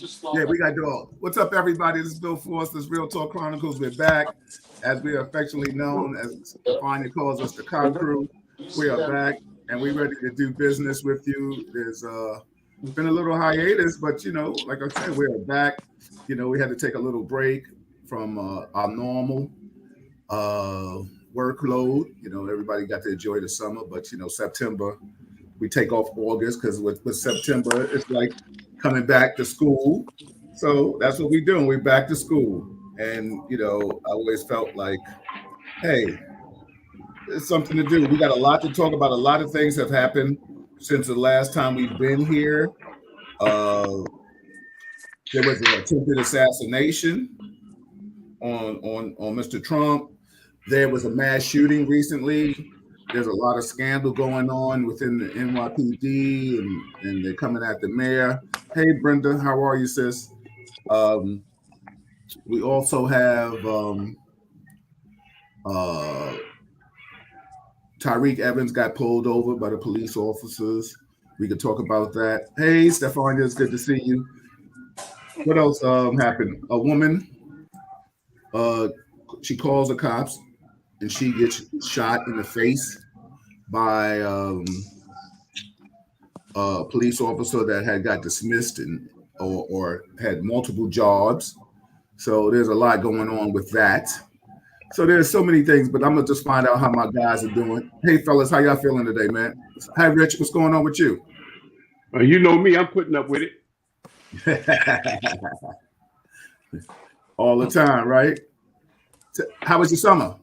Yeah, we got to do all. What's up, everybody? This is Bill Force. This is Real Talk Chronicles. We're back, as we are affectionately known, as Stefania calls us, the Cock Crew. We are back, and we're ready to do business with you. There's been a little hiatus, but like I said, we are back. We had to take a little break from our normal workload. Everybody got to enjoy the summer, but September we take off August because with September it's like coming back to school. So that's what we're doing. We're back to school. And, I always felt like, hey, it's something to do. We got a lot to talk about. A lot of things have happened since the last time we've been here. There was an attempted assassination on Mr. Trump. There was a mass shooting recently. There's a lot of scandal going on within the NYPD, and they're coming at the mayor. Hey, Brenda, how are you, sis? We also have Tyreek Evans got pulled over by the police officers. We could talk about that. Hey, Stefania, it's good to see you. What else happened? A woman, she calls the cops, and she gets shot in the face by a police officer that had got dismissed or had multiple jobs. So there's a lot going on with that. So there's so many things, but I'm gonna just find out how my guys are doing. Hey fellas, how y'all feeling today, man? Hi Rich, what's going on with you? You know me, I'm putting up with it. All the time, right? How was your summer?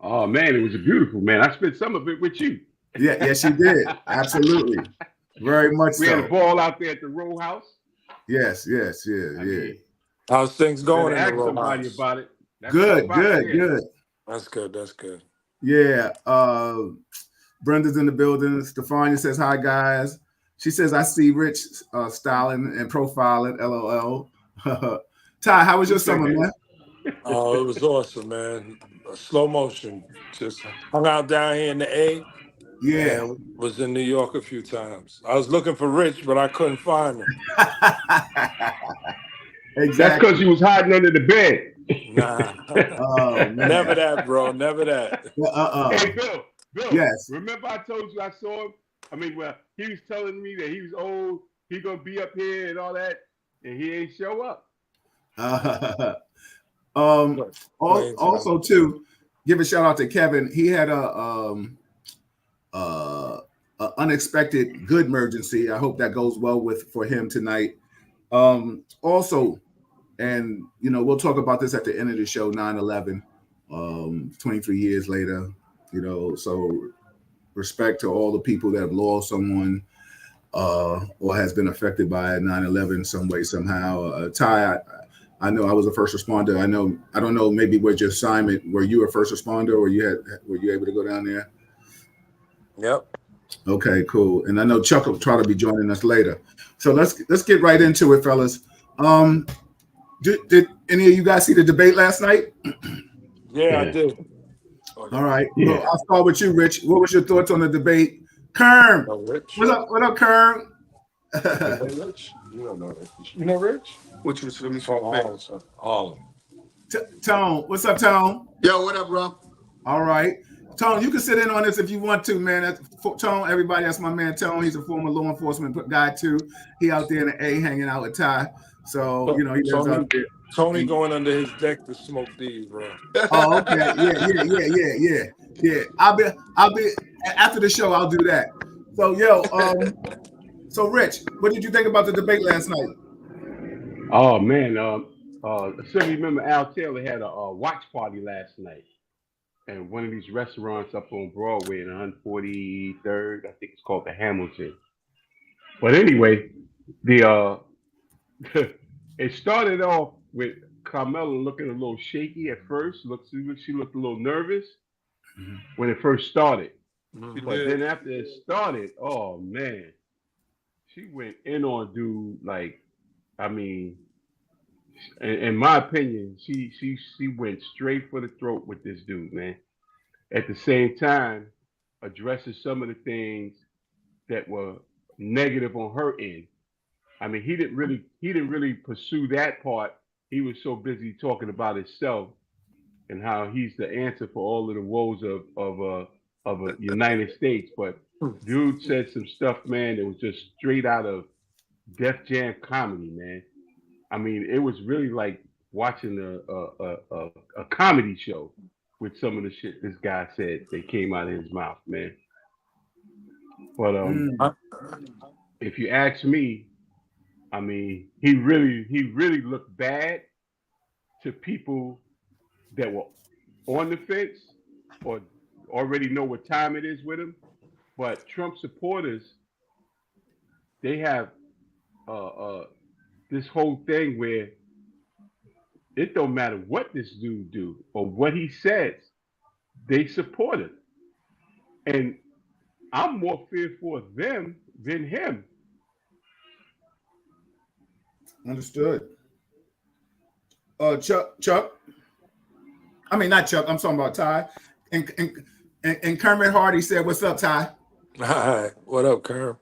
Oh man, it was beautiful, man. I spent some of it with you. Yeah, yes, you did. Absolutely. Very much We so. had a ball out there at the row house. Yes. How's things going in the ask row somebody house? about it. Good. That's good. Yeah. Brenda's in the building. Stefania says hi, guys. She says, I see Rich styling and profiling, LOL. Ty, how was your summer, man? Oh, it was awesome, man. Slow motion. Just hung out down here in the A. Yeah. And was in New York a few times. I was looking for Rich, but I couldn't find him. Exactly. That's because you was hiding under the bed. Nah. Oh, man. Never that, bro. Never that. Hey, Bill. Yes. Remember I told you I saw him? I mean, well, he was telling me that he was old. He gonna be up here and all that, and he ain't show up. Also, too, give a shout out to Kevin. He had a unexpected good emergency. I hope that goes well for him tonight. Also, and we'll talk about this at the end of the show. 9/11, 23 years later. So respect to all the people that have lost someone or has been affected by 9/11 some way somehow. Ty, I know I was a first responder. I don't know. Maybe with your assignment, were you a first responder, or were you able to go down there? Yep. Okay, cool. And I know Chuck will try to be joining us later. So let's get right into it, fellas. Did any of you guys see the debate last night? Yeah, I did. All right. Yeah. Well, I'll start with you, Rich. What was your thoughts on the debate? Kern. What up, Kern? Rich? You don't know Rich. You know Rich? Which was from All of them. Tone. What's up, Tone? Yo, what up, bro? All right. Tone, you can sit in on this if you want to, man. Tone, everybody, that's my man Tone. He's a former law enforcement guy, too. He out there in the A hanging out with Ty. So, he lives out there. Tony going under his deck to smoke these, bro. Oh, okay. Yeah. I'll be after the show, I'll do that. So, so Rich, what did you think about the debate last night? Oh man, Assembly Member Al Taylor had a watch party last night at one of these restaurants up on Broadway in 143rd. I think it's called the Hamilton. But anyway, the it started off with Carmela looking a little shaky at first. She looked a little nervous when it first started. But then after it started, oh man, she went in on dude like, I mean, in my opinion, she went straight for the throat with this dude, man. At the same time, addressing some of the things that were negative on her end. I mean, he didn't really pursue that part. He was so busy talking about himself and how he's the answer for all of the woes of a United States. But dude said some stuff, man, that was just straight out of Def Jam comedy, man. I mean, it was really like watching a comedy show with some of the shit this guy said that came out of his mouth, man. But Mm, I, if you ask me, I mean, he really looked bad to people that were on the fence or already know what time it is with him. But Trump supporters, they have uh, uh, this whole thing where it don't matter what this dude do or what he says, they support him. And I'm more fearful of them than him. understood. Chuck. I mean, not Chuck. I'm talking about Ty. And Kermit Hardy said, "What's up, Ty?" hi, what up, Kerm?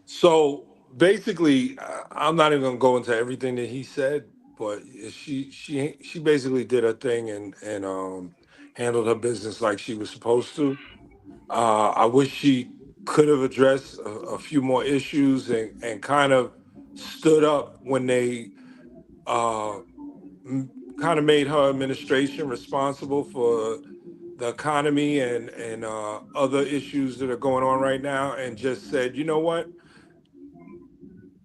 So basically, I'm not even gonna go into everything that he said, but she basically did her thing and handled her business like she was supposed to. I wish she could have addressed a few more issues and kind of stood up when they uh, kind of made her administration responsible for the economy and other issues that are going on right now, and just said, you know what,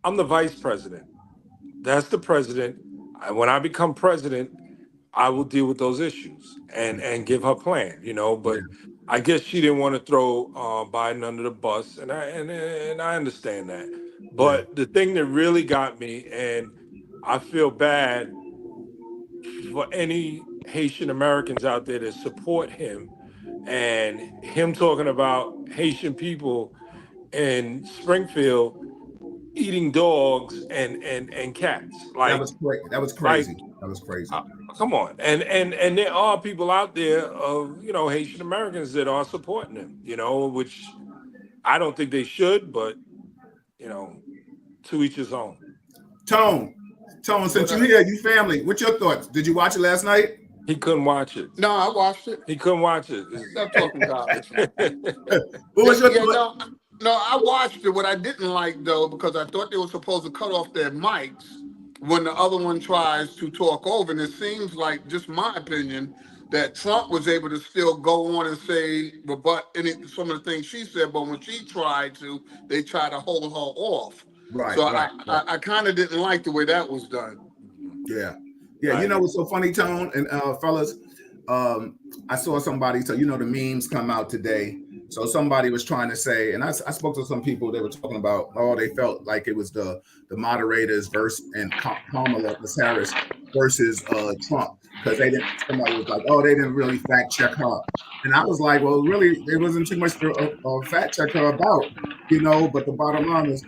I'm the vice president. That's the president. When I become president, I will deal with those issues and give her plan. Yeah, But I guess she didn't want to throw Biden under the bus, and I understand that. yeah. But the thing that really got me, and I feel bad for any Haitian Americans out there that support him, and him talking about Haitian people in Springfield eating dogs and cats. That was great. That was Like crazy. That was crazy. uh, come on. And there are people out there of Haitian Americans that are supporting him. Which I don't think they should, but you know to each his own. Tone, What since you up? here, you family. What's your thoughts? Did you watch it last night? He couldn't watch it. No, I watched it. He couldn't watch it. Stop talking garbage. What Yeah, was your yeah, thought? no, I watched it. What I didn't like though, because I thought they were supposed to cut off their mics when the other one tries to talk over, and it seems like, just my opinion, that Trump was able to still go on and say rebut some of the things she said, but when she tried to, they tried to hold her off. Right, So right, right. I kind of didn't like the way that was done. Yeah, yeah. I You know agree. what's so funny, Tone and fellas? I saw somebody. So the memes come out today. So somebody was trying to say, and I spoke to some people. They were talking about, oh, they felt like it was the moderators versus and Kamala Harris versus Trump, because they didn't. Somebody was like, oh, they didn't really fact check her, and I was like, well, really, there wasn't too much to fact check her about, But the bottom line is,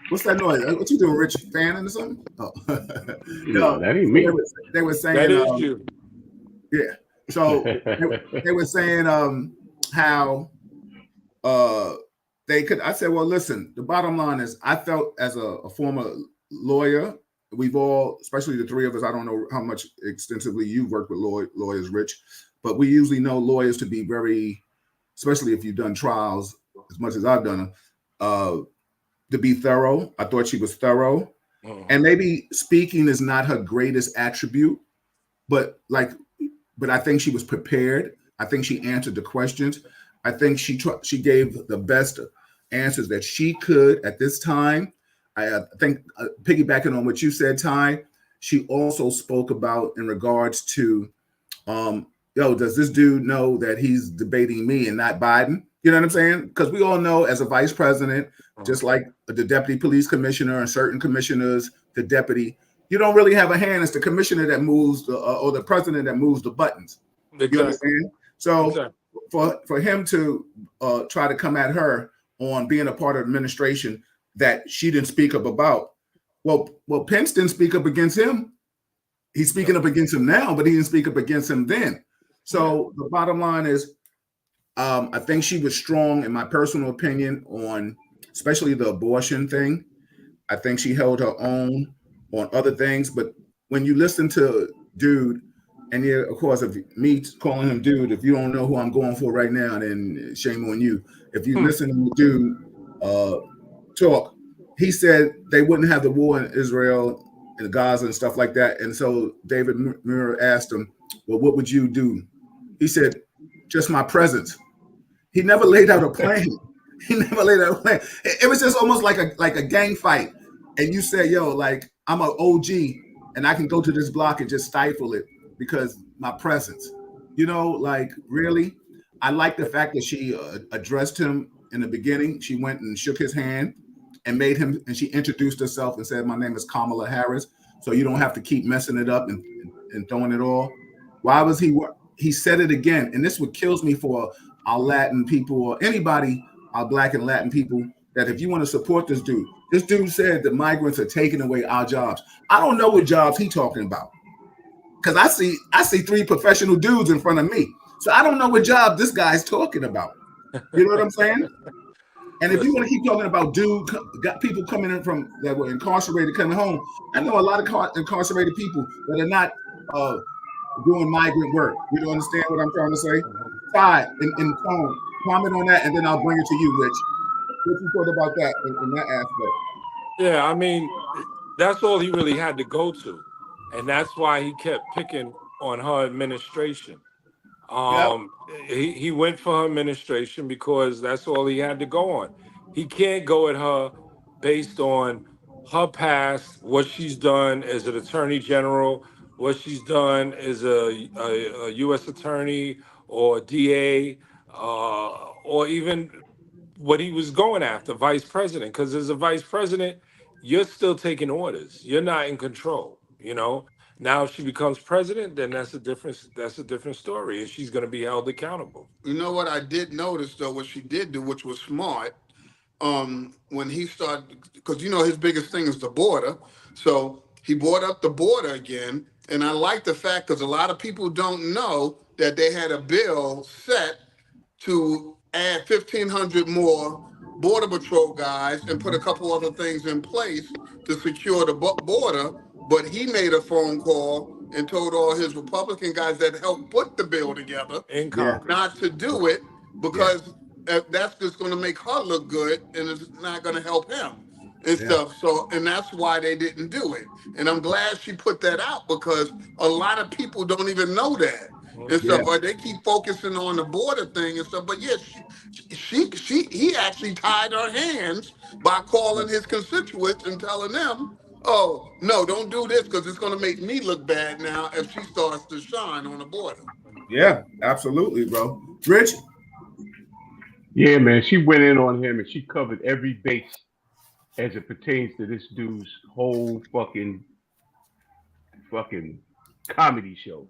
what's that noise? What you doing, Rich? Fanning or something? Oh. No, No. that ain't So me. they were That saying, is you. yeah. So they were saying how they could. I said, well, listen. The bottom line is, I felt as a former lawyer, we've all, especially the three of us. I don't know how much extensively you've worked with lawyers, Rich, but we usually know lawyers to be very, especially if you've done trials as much as I've done them. To be thorough. I thought she was thorough. And maybe speaking is not her greatest attribute, but I think she was prepared. I think she answered the questions. I think she gave the best answers that she could at this time. I think piggybacking on what you said, Ty, she also spoke about in regards to, does this dude know that he's debating me and not Biden? You know what I'm saying? Because we all know, as a vice president, just like the deputy police commissioner and certain commissioners, the deputy, you don't really have a hand as the commissioner that moves or the president that moves the buttons. You Exactly. understand? So Exactly. for him to try to come at her on being a part of administration that she didn't speak up about, well, Pence didn't speak up against him. He's speaking up against him now, but he didn't speak up against him then. So the bottom line is, I think she was strong, in my personal opinion, on especially the abortion thing. I think she held her own on other things. But when you listen to Dude, and yeah, of course, if me calling him Dude, if you don't know who I'm going for right now, then shame on you. If you listen to Dude talk, he said they wouldn't have the war in Israel and Gaza and stuff like that. And so David Muir asked him, well, what would you do? He said, just my presence. He never laid out a plan. He never laid out a plan. It was just almost like a gang fight. And you say, yo, like, I'm an OG and I can go to this block and just stifle it because my presence. You know, like, really? I like the fact that she addressed him in the beginning. She went and shook his hand and made him, and she introduced herself and said, my name is Kamala Harris. So you don't have to keep messing it up and throwing it all. Why was he said it again? And this what kills me for our Latin people or anybody, our Black and Latin people, that if you want to support this dude said that migrants are taking away our jobs. I don't know what jobs he talking about. Because I see three professional dudes in front of me. So I don't know what job this guy's talking about. You know what I'm saying? And if you want to keep talking about got people coming in from that were incarcerated coming home, I know a lot of incarcerated people that are not doing migrant work. You don't understand what I'm trying to say? Ty and Tone, comment on that, and then I'll bring it to you, Rich. What you thought about that in that aspect? Yeah, I mean, that's all he really had to go to. And that's why he kept picking on her administration. Yep. He went for her administration because that's all he had to go on. He can't go at her based on her past, what she's done as an attorney general, what she's done as a U.S. attorney or DA, or even what he was going after, vice president. Because as a vice president, you're still taking orders. You're not in control. You know. Now, if she becomes president, then that's a different story, and she's going to be held accountable. You know what I did notice though, what she did do, which was smart, when he started, because you know his biggest thing is the border, so he brought up the border again, and I like the fact because a lot of people don't know that they had a bill set to add 1,500 more border patrol guys and put a couple other things in place to secure the border. But he made a phone call and told all his Republican guys that helped put the bill together In Congress. not to do it because that's just going to make her look good and it's not going to help him and stuff. So, and that's why they didn't do it. And I'm glad she put that out because a lot of people don't even know that and stuff. Or they keep focusing on the border thing and stuff. But yeah, he actually tied her hands by calling his constituents and telling them, oh, no, don't do this because it's going to make me look bad now if she starts to shine on the border. Yeah, absolutely, bro. Rich? Yeah, man, she went in on him and she covered every base as it pertains to this dude's whole fucking comedy show.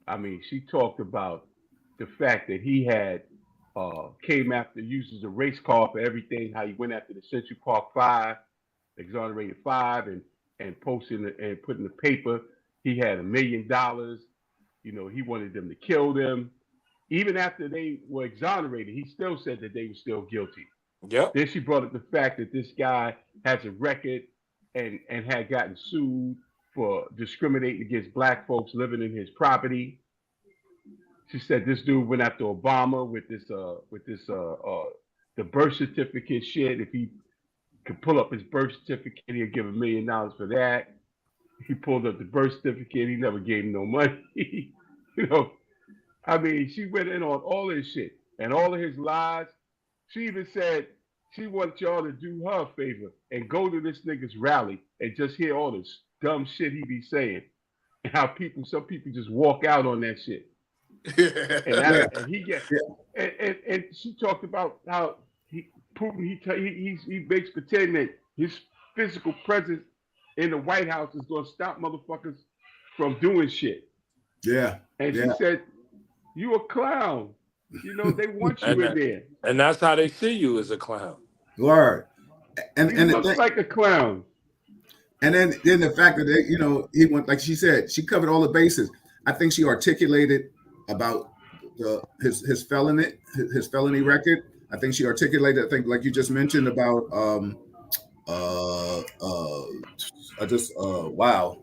I mean, she talked about the fact that he had came after, uses a race car for everything, how he went after the Central Park 5, exonerated 5, and posting and put in the paper he had $1 million. You know, he wanted them to kill them. Even after they were exonerated, he still said that they were still guilty. Yep. Then she brought up the fact that this guy has a record and had gotten sued for discriminating against black folks living in his property. She said this dude went after Obama with the birth certificate shit. If he could pull up his birth certificate, he'd give $1 million for that. He pulled up the birth certificate. He never gave him no money. You know, I mean, she went in on all his shit and all of his lies. She even said she wants y'all to do her a favor and go to this nigga's rally and just hear all this dumb shit he be saying and how some people just walk out on that shit. And he gets and she talked about how he makes pretend that his physical presence in the White House is going to stop motherfuckers from doing shit. Yeah. And she said, "You a clown. You know they want you in there." And that's how they see you, as a clown. Word. And he looks like a clown. And then the fact that you know, he went, like she said, she covered all the bases. I think she articulated about his felony record. I think she articulated, I think, like you just mentioned, about uh, uh, I just wow.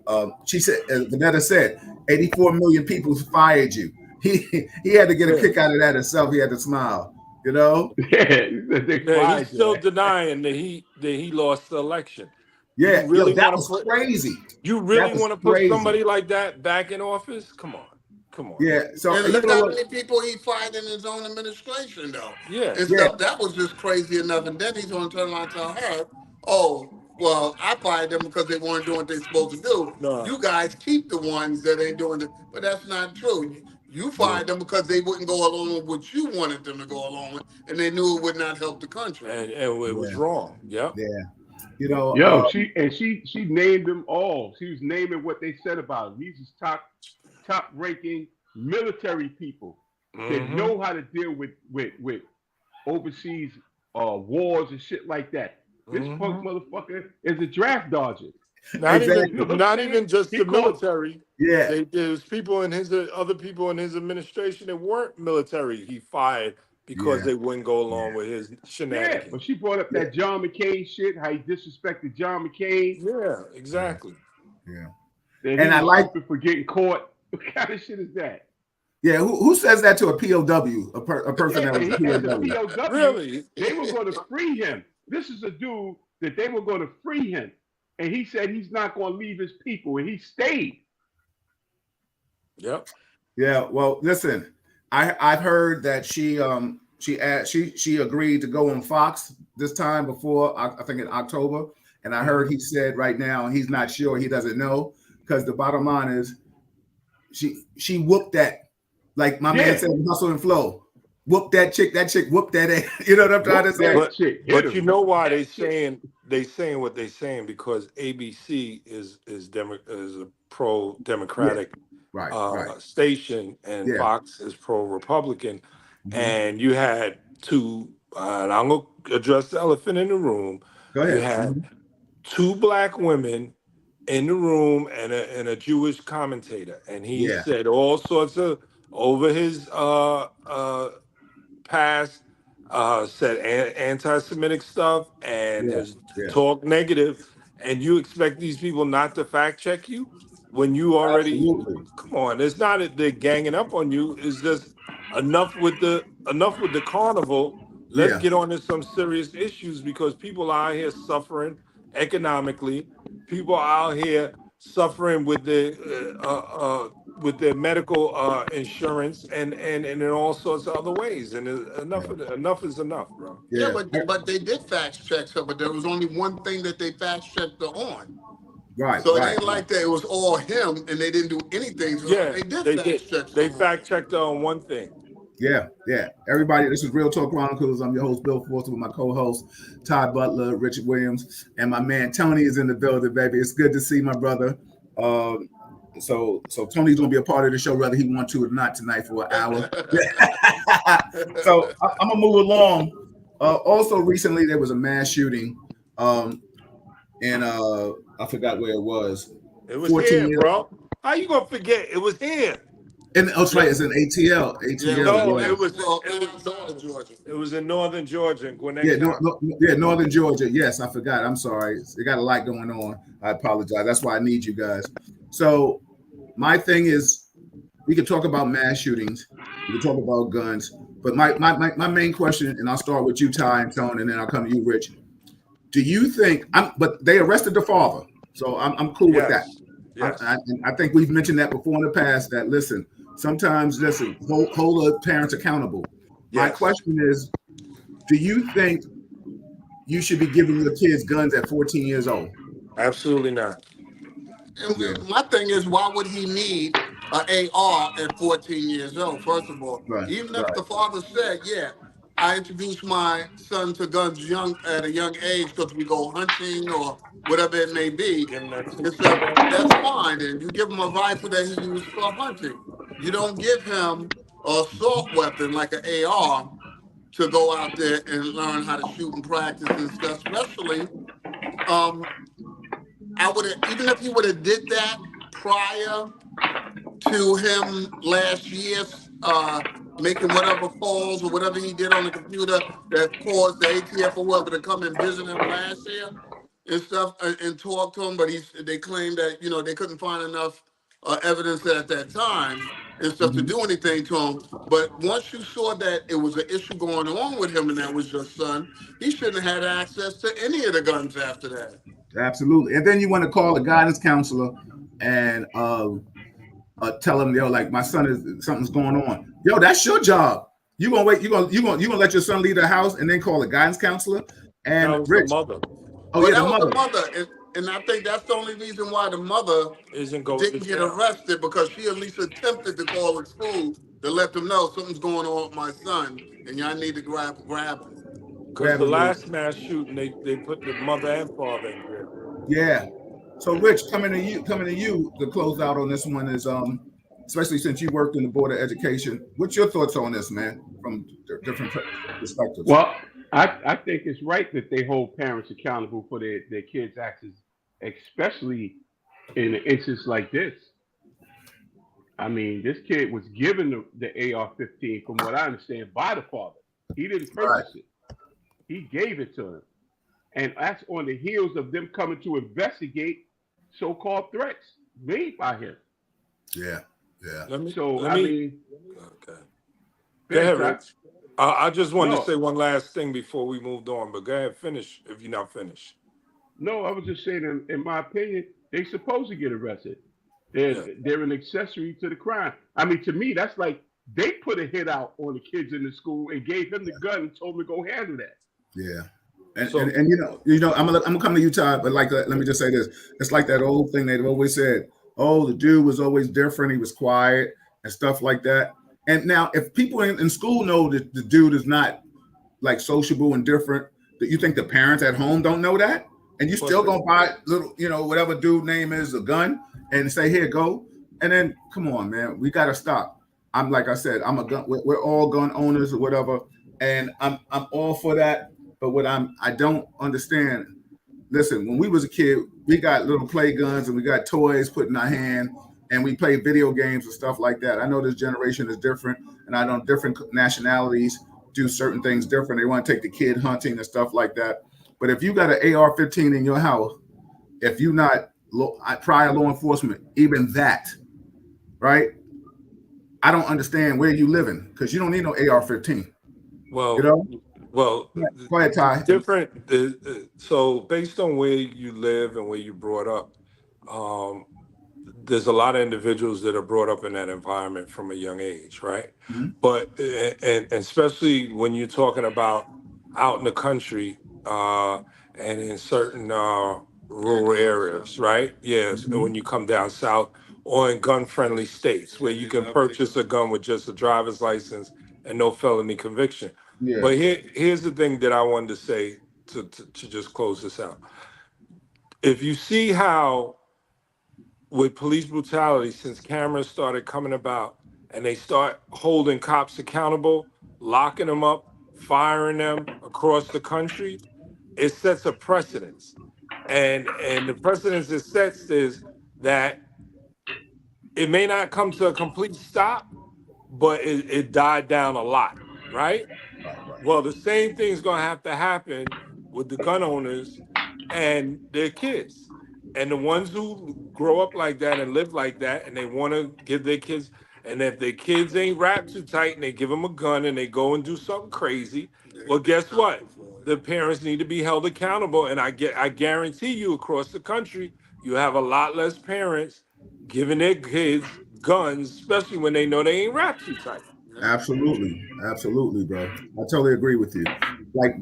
She said, Vanetta said, 84 million people fired you. He had to get a Yeah. kick out of that himself. He had to smile. You know? Yeah, they Yeah, he's fired still you. denying that he lost the election. You Yeah. Yo, really that want to was put crazy. you That really was want to put crazy. somebody like that back in office? Come on. Come on. Yeah. So And you look know how what? many people he fired in his own administration, though. Yeah. And Yeah. stuff that was just crazy enough. And then he's going to turn around and tell her, oh, well, I fired them because they weren't doing what they're supposed to do. No. You guys keep the ones that ain't doing it. But that's not true. You Yeah. fired them because they wouldn't go along with what you wanted them to go along with, and they knew it would not help the country. And it was Yeah. wrong. Yep. Yeah. You know. Yo, she named them all. She was naming what they said about him. These is top ranking military people that Mm-hmm. know how to deal with overseas wars and shit like that. This punk Mm-hmm. motherfucker is a draft dodger. Exactly. You know what I'm Not saying? even just He the called. military. Yeah. There's people in his other people in his administration that weren't military. He fired because Yeah. they wouldn't go Yeah. along with his Yeah, shenanigans. but she brought up Yeah. that John McCain shit, how he disrespected John McCain, Yeah, Yeah. exactly. Yeah. that he And I was like. stupid for getting caught. What kind of shit is that? Yeah. Who says that to a POW? A person that Yeah, was a he as a POW. POW, Really? they were going to free him. This is a dude that they were going to free him, and he said he's not going to leave his people, and he stayed. Yep. Yeah, well, listen, I've heard that she agreed to go on Fox this time before I think in October, and I heard Mm-hmm. he said right now he's not sure, he doesn't know, because the bottom line is she whooped that, like my man Yeah, said, hustle and flow, whooped that chick whooped that ass. You know what I'm trying to whoop say? that But chick, hit but you him, know whoop why that chick. they saying what they saying because ABC is a pro Yeah, democratic right, station and yeah, Fox is pro Republican, hmm and you had two. And I'm gonna address the elephant in the room. go You ahead. had two black women in the room and a Jewish commentator, and he Yeah, said all sorts of over his past, said anti-Semitic stuff and yeah, has yeah, talked negative, and you expect these people not to fact check you when you already absolutely, come on. It's not that they're ganging up on you. It's just enough with the carnival. Let's yeah, get on to some serious issues because people are out here suffering economically. People are out here suffering with their medical insurance and in all sorts of other ways. And yeah, enough is enough, bro. Yeah, yeah. but they did fact check her, but there was only one thing that they fact checked her on. Right, So it right, ain't right. like that. It was all him, and they didn't do anything to her. Yeah, They did they did. fact check They someone. fact checked on one thing. Yeah, yeah. Everybody, this is Real Talk Chronicles. I'm your host, Bill Forster, with my co-host, Todd Butler, Richard Williams, and my man Tony is in the building, baby. It's good to see my brother. Um, so Tony's gonna be a part of the show, whether he wants to or not, tonight for an hour. So I'm gonna move along. Also, recently there was a mass shooting, in I forgot where it was. It was 14 here, years, bro. How you gonna forget? It was here. and oh, that's Yeah, right. It's in ATL, yeah, it was ATL. No, Yeah. in it was well, it was Northern Georgia. it was in northern Georgia in Gwinnett Yeah, County. yeah, Northern Georgia. Yes, I forgot. I'm sorry. They got a lot going on. I apologize. That's why I need you guys. So my thing is, we can talk about mass shootings, we can talk about guns, but my main question, and I'll start with you, Ty and Tone, and then I'll come to you, Rich. Do you think? But they arrested the father, so I'm cool with that. Yes, I, yes, I, I think we've mentioned that before in the past. That listen, sometimes listen, hold the parents accountable. My yes. question is, do you think you should be giving your kids guns at 14 years old? Absolutely not. Yeah, And my thing is, why would he need an AR at 14 years old? First of all, right, even if right. the father said, "Yeah, I introduced my son to guns young at a young age because we go hunting or whatever it may be," Give him that and so $2. that's fine. And you give him a rifle that he used for hunting. You don't give him a assault weapon like an AR to go out there and learn how to shoot and practice and stuff. Especially, um, I would have even if he would have did that prior to him last year, making whatever calls or whatever he did on the computer that caused the ATF or whoever to come and visit him last year. and stuff and talked to him, but they claimed that they couldn't find enough evidence at that time and stuff to Mhm. do anything to him. But once you saw that it was an issue going on with him and that was your son, he shouldn't have had access to any of the guns after that. Absolutely. And then you want to call a guidance counselor and tell them, yo, like my son is something's going on. Yo, that's your job. You gonna wait? You gonna let your son leave the house and then call a guidance counselor? That And was the Rich, mother. oh Well, yeah, the that was the mother. mother, and I think that's the only reason why the mother Isn't going to didn't get jail. arrested, because she at least attempted to call the school to let them know something's going on with my son, and y'all need to grab him. Because Grab the a little. last mass shooting, they put the mother and father in jail. Yeah. So Rich, coming to you to close out on this one is especially since you worked in the board of education. What's your thoughts on this, man, from different perspectives? Well, I think it's right that they hold parents accountable for their kids' actions, especially in an instance like this. I mean, this kid was given the AR-15, from what I understand, by the father. He didn't Right. purchase it. He gave it to him. And that's on the heels of them coming to investigate so-called threats made by him. Yeah. Yeah. Let me. So, Let I me. mean, Okay. Go ahead, Rich. I just wanted to No, say one last thing before we moved on, but go ahead, finish if you're not finished. no, I was just saying, in my opinion, they supposed to get arrested. Yeah. They're an accessory to the crime. I mean, to me, that's like they put a hit out on the kids in the school and gave him the gun and told him to go handle that. Yeah. And, and So and I'm gonna come to you, Todd. But like, let me just say this: it's like that old thing they've always said. Oh, the dude was always different. He was quiet and stuff like that. And now, if people in school know that the dude is not like sociable and different, that you think the parents at home don't know that, and you of course still they gonna do. buy little, whatever dude name is a gun and say, here, go. And then come on, man, we gotta stop. I'm like I said, I'm a gun. We're all gun owners or whatever, and I'm all for that. But what I don't understand. Listen, when we was a kid, we got little play guns and we got toys put in our hand, and we played video games and stuff like that. I know this generation is different, and I know different nationalities do certain things different. They want to take the kid hunting and stuff like that. But if you got an AR-15 in your house, if you not prior law enforcement, even that, right? I don't understand where you living, because you don't need no AR-15. You Well, know? well, Go ahead, it's Ty. different. So based on where you live and where you brought up, um, there's a lot of individuals that are brought up in that environment from a young age, right? Mhm. But and especially when you're talking about out in the country and in certain rural areas, right? Yes, and when Mhm. you come down south or in gun-friendly states where you can purchase a gun with just a driver's license and no felony conviction. Yeah. But here's the thing that I wanted to say to just close this out. If you see how with police brutality, since cameras started coming about and they start holding cops accountable, locking them up, firing them across the country, it sets a precedence. And the precedence it sets is that it may not come to a complete stop, but it died down a lot, right? Right, right. Well, the same thing's gonna have to happen with the gun owners and their kids. And the ones who grow up like that and live like that, and they want to give their kids, and if their kids ain't wrapped too tight and they give them a gun and they go and do something crazy, well, guess what? The parents need to be held accountable. And I guarantee you across the country, you have a lot less parents giving their kids guns, especially when they know they ain't wrapped too tight. Absolutely, absolutely, bro. I totally agree with you. Like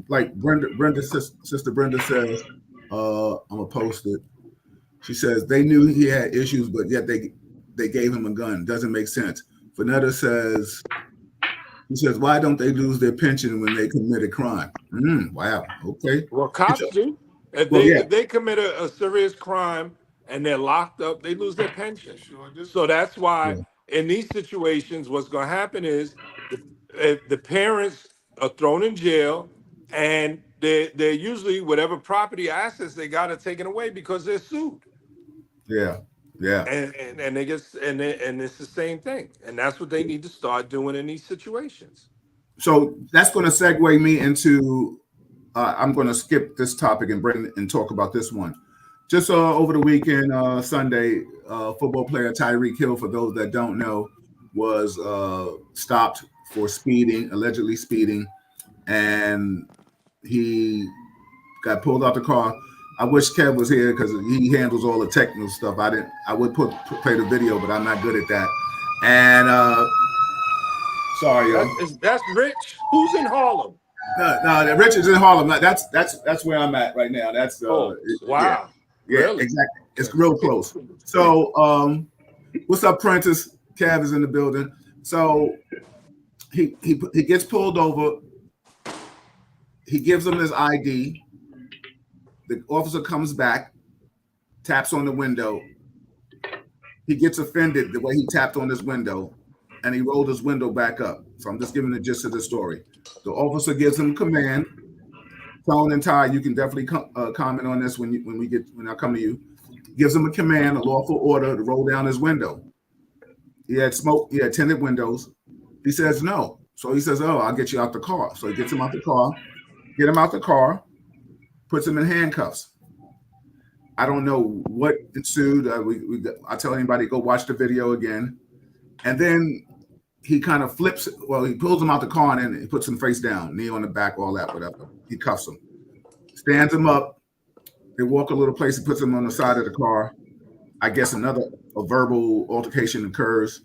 sister Brenda says, I'm gonna post it. She says they knew he had issues, but yet they gave him a gun. Doesn't make sense. Vanetta says, he says, why don't they lose their pension when they commit a crime? Wow. Okay. Well, It's a, cops do. If well, they yeah, if they commit a serious crime and they're locked up, they lose their pension. Sure do. So that's why yeah, in these situations, what's going to happen is the parents are thrown in jail, and they're usually whatever property assets they got are taken away because they're sued, yeah, yeah. and they get and it's the same thing, and that's what they need to start doing in these situations. So that's going to segue me into I'm going to skip this topic and bring and talk about this one. Just over the weekend, Sunday, football player Tyreek Hill, for those that don't know, was stopped for speeding, allegedly speeding, and he got pulled out the car. I wish Kev was here because he handles all the technical stuff. I would play the video, but I'm not good at that. And sorry, yo. That's Rich. Who's in Harlem? No, Richard's in Harlem. That's where I'm at right now. That's Oh, yeah, wow. Really? exactly. It's real close. So, what's up, Prentice? Kev is in the building. So he gets pulled over. He gives him his ID. The officer comes back, taps on the window. He gets offended the way he tapped on his window, and he rolled his window back up. So I'm just giving the gist of the story. The officer gives him command. Tone and Ty, you can definitely comment on this when I come to you. Gives him a command, a lawful order to roll down his window. He had smoke. He had tinted windows. He says no. So he says, "Oh, I'll get you out the car." So he gets him out the car. Get him out the car. Puts him in handcuffs. I don't know what ensued. I tell anybody, go watch the video again. And then he kind of flips. Well, he pulls him out the car and then he puts him face down, knee on the back, all that, whatever. He cuffs him, stands him up. They walk a little place. He puts him on the side of the car. I guess a verbal altercation occurs.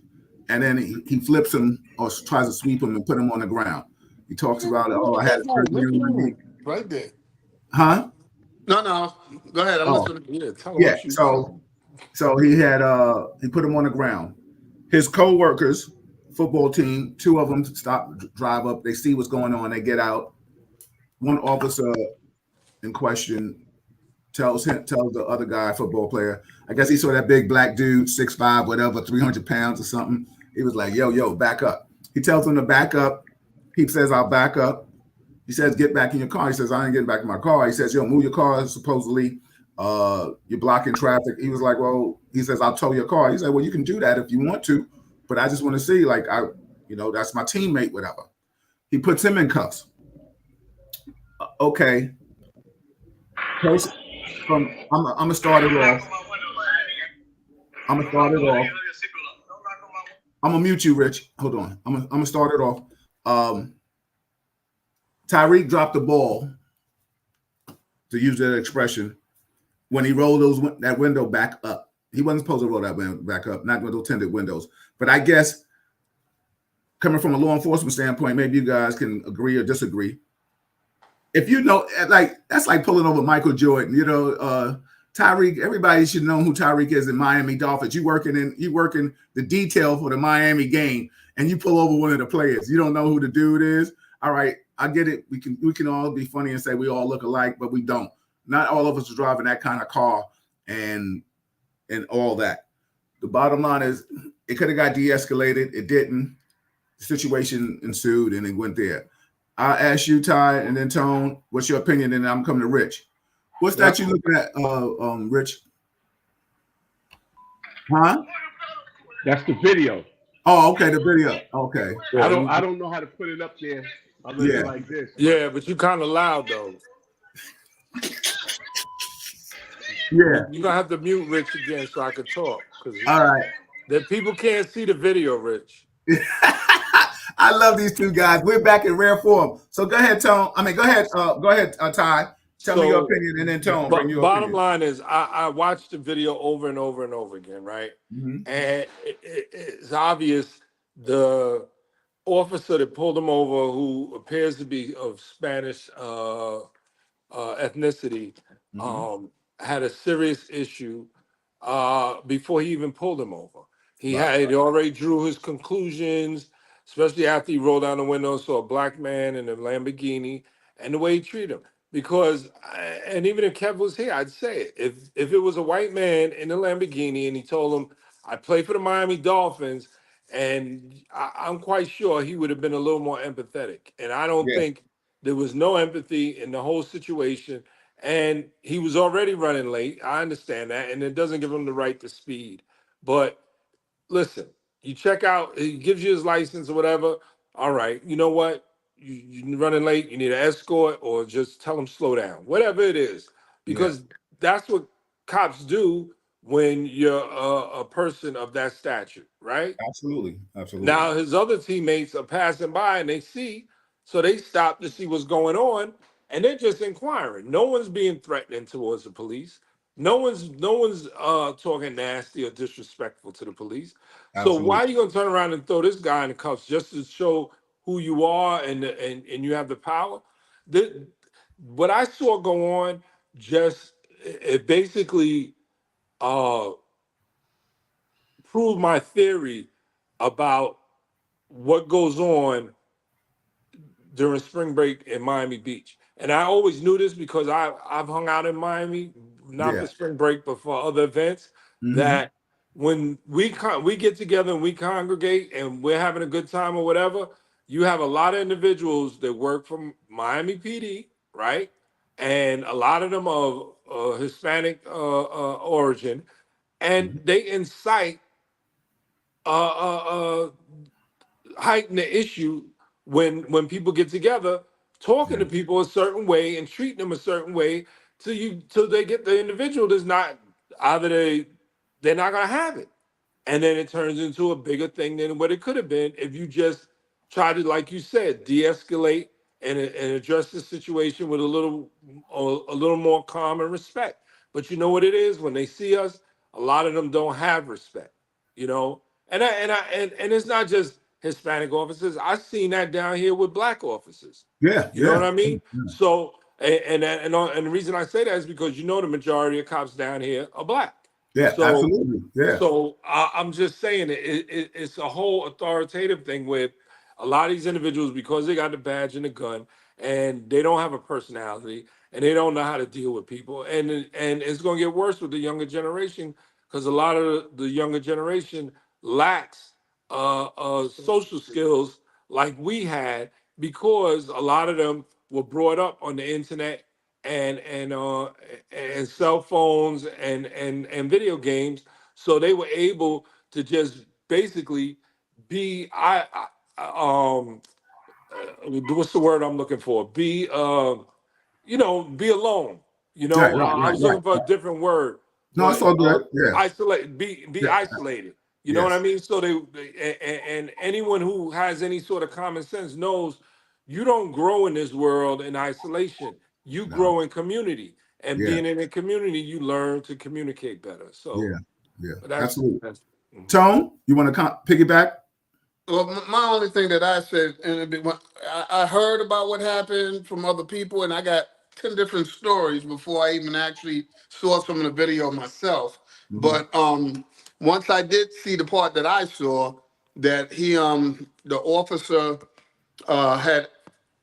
And then he flips him or tries to sweep him and put him on the ground. He talks about, I had a surgery on my knee. Right there. Huh? No. Go ahead. I'm listening. Yeah. So he put him on the ground. His co-workers, football team, two of them drive up. They see what's going on. They get out. One officer in question tells the other guy, football player, I guess he saw that big black dude, 6'5", whatever, 300 pounds or something. He was like, yo, back up. He tells him to back up. He says, I'll back up. He says, get back in your car. He says, I ain't getting back in my car. He says, yo, move your car. Supposedly, you're blocking traffic. He was like, well, he says, I'll tow your car. He said, well, you can do that if you want to, but I just want to see, that's my teammate, whatever. He puts him in cuffs. Okay. I'm gonna start it off. I'm gonna mute you, Rich. Hold on. I'm gonna start it off. Tyreek dropped the ball, to use that expression, when he rolled that window back up. He wasn't supposed to roll that window back up, not with those tinted windows. But I guess coming from a law enforcement standpoint, maybe you guys can agree or disagree. If you know, that's like pulling over Michael Jordan. Tyreek. Everybody should know who Tyreek is in Miami Dolphins. You working the detail for the Miami game, and you pull over one of the players. You don't know who the dude is. All right, I get it. We can all be funny and say we all look alike, but we don't. Not all of us are driving that kind of car and all that. The bottom line is it could have got de-escalated. It didn't. The situation ensued, and it went there. I'll ask you, Ty, and then Tone, what's your opinion? And I'm coming to Rich. What's that you looking at, Rich? Huh? That's the video. Oh, okay, the video. Okay. I don't know how to put it up there other than like this. Yeah, but you kind of loud though. Yeah. You're gonna have to mute Rich again so I can talk. All right. The people can't see the video, Rich. I love these two guys. We're back in rare form. So go ahead, Tone. Go ahead, Ty. Tell me your opinion, and then Tone, bring your bottom opinion. line is, I watched the video over and over and over again, right? Mm-hmm. And it's obvious the officer that pulled him over, who appears to be of Spanish ethnicity, had a serious issue before he even pulled him over. He already drew his conclusions, especially after he rolled down the window and saw a black man in a Lamborghini, and the way he treated him. Because, and even if Kev was here, I'd say it. If it was a white man in a Lamborghini and he told him, I play for the Miami Dolphins, and I'm quite sure he would have been a little more empathetic. And I don't think there was no empathy in the whole situation. And he was already running late. I understand that. And it doesn't give him the right to speed. But listen, you check out, he gives you his license or whatever. All right, you know what? you're running late, you need an escort, or just tell them slow down, whatever it is, Yeah, because that's what cops do when you're a person of that stature, right? absolutely, absolutely, Now his other teammates are passing by and they see, so they stop to see what's going on, and they're just inquiring. No one's being threatening towards the police. No one's talking nasty or disrespectful to the police. So why absolutely. are you gonna turn around and throw this guy in the cuffs just to show who you are and you have the power? The, what I saw go on just it basically uh proved my theory about what goes on during spring break in Miami Beach. And I always knew this because I've hung out in Miami, not for Yeah. spring break, but for other events, Hmm. that when we get together and we congregate and we're having a good time or whatever, you have a lot of individuals that work from Miami PD, right? And a lot of them are Hispanic origin, and Hmm. they incite uh, uh, heighten the issue when people get together, talking Yeah. to people a certain way and treating them a certain way till they get the individual that's not either they're not gonna have it. And then it turns into a bigger thing than what it could have been if you just try to, like you said, de-escalate and address the situation with a little more calm and respect. But you know what it is when they see us, a lot of them don't have respect, you know. And it's not just Hispanic officers. I've seen that down here with black officers. Yeah. You know what Yeah. I mean? So and the reason I say that is because the majority of cops down here are black. Yeah. So Absolutely. Yeah. I'm just saying it's a whole authoritative thing with a lot of these individuals because they got the badge and the gun and they don't have a personality and they don't know how to deal with people and it's going to get worse with the younger generation because a lot of the younger generation lacks social skills like we had because a lot of them were brought up on the internet and cell phones and video games, so they were able to just basically be what's the word I'm looking for? Be alone. Right. Right. I Right. was Right. looking for a different word, No, it's but all good. Yeah. isolate, be Yeah. isolated. You know what I Yes. mean? So and anyone who has any sort of common sense knows you don't grow in this world in isolation. You No. grow in community, and Yeah. being in a community, you learn to communicate better. So Yeah. Yeah. Absolutely. that's mhm. Tone, you want to piggyback? Well, my only thing that I said, and I heard about what happened from other people, and I got 10 different stories before I even actually saw some of the video myself. Hmm. But once I did see the part that I saw, that the officer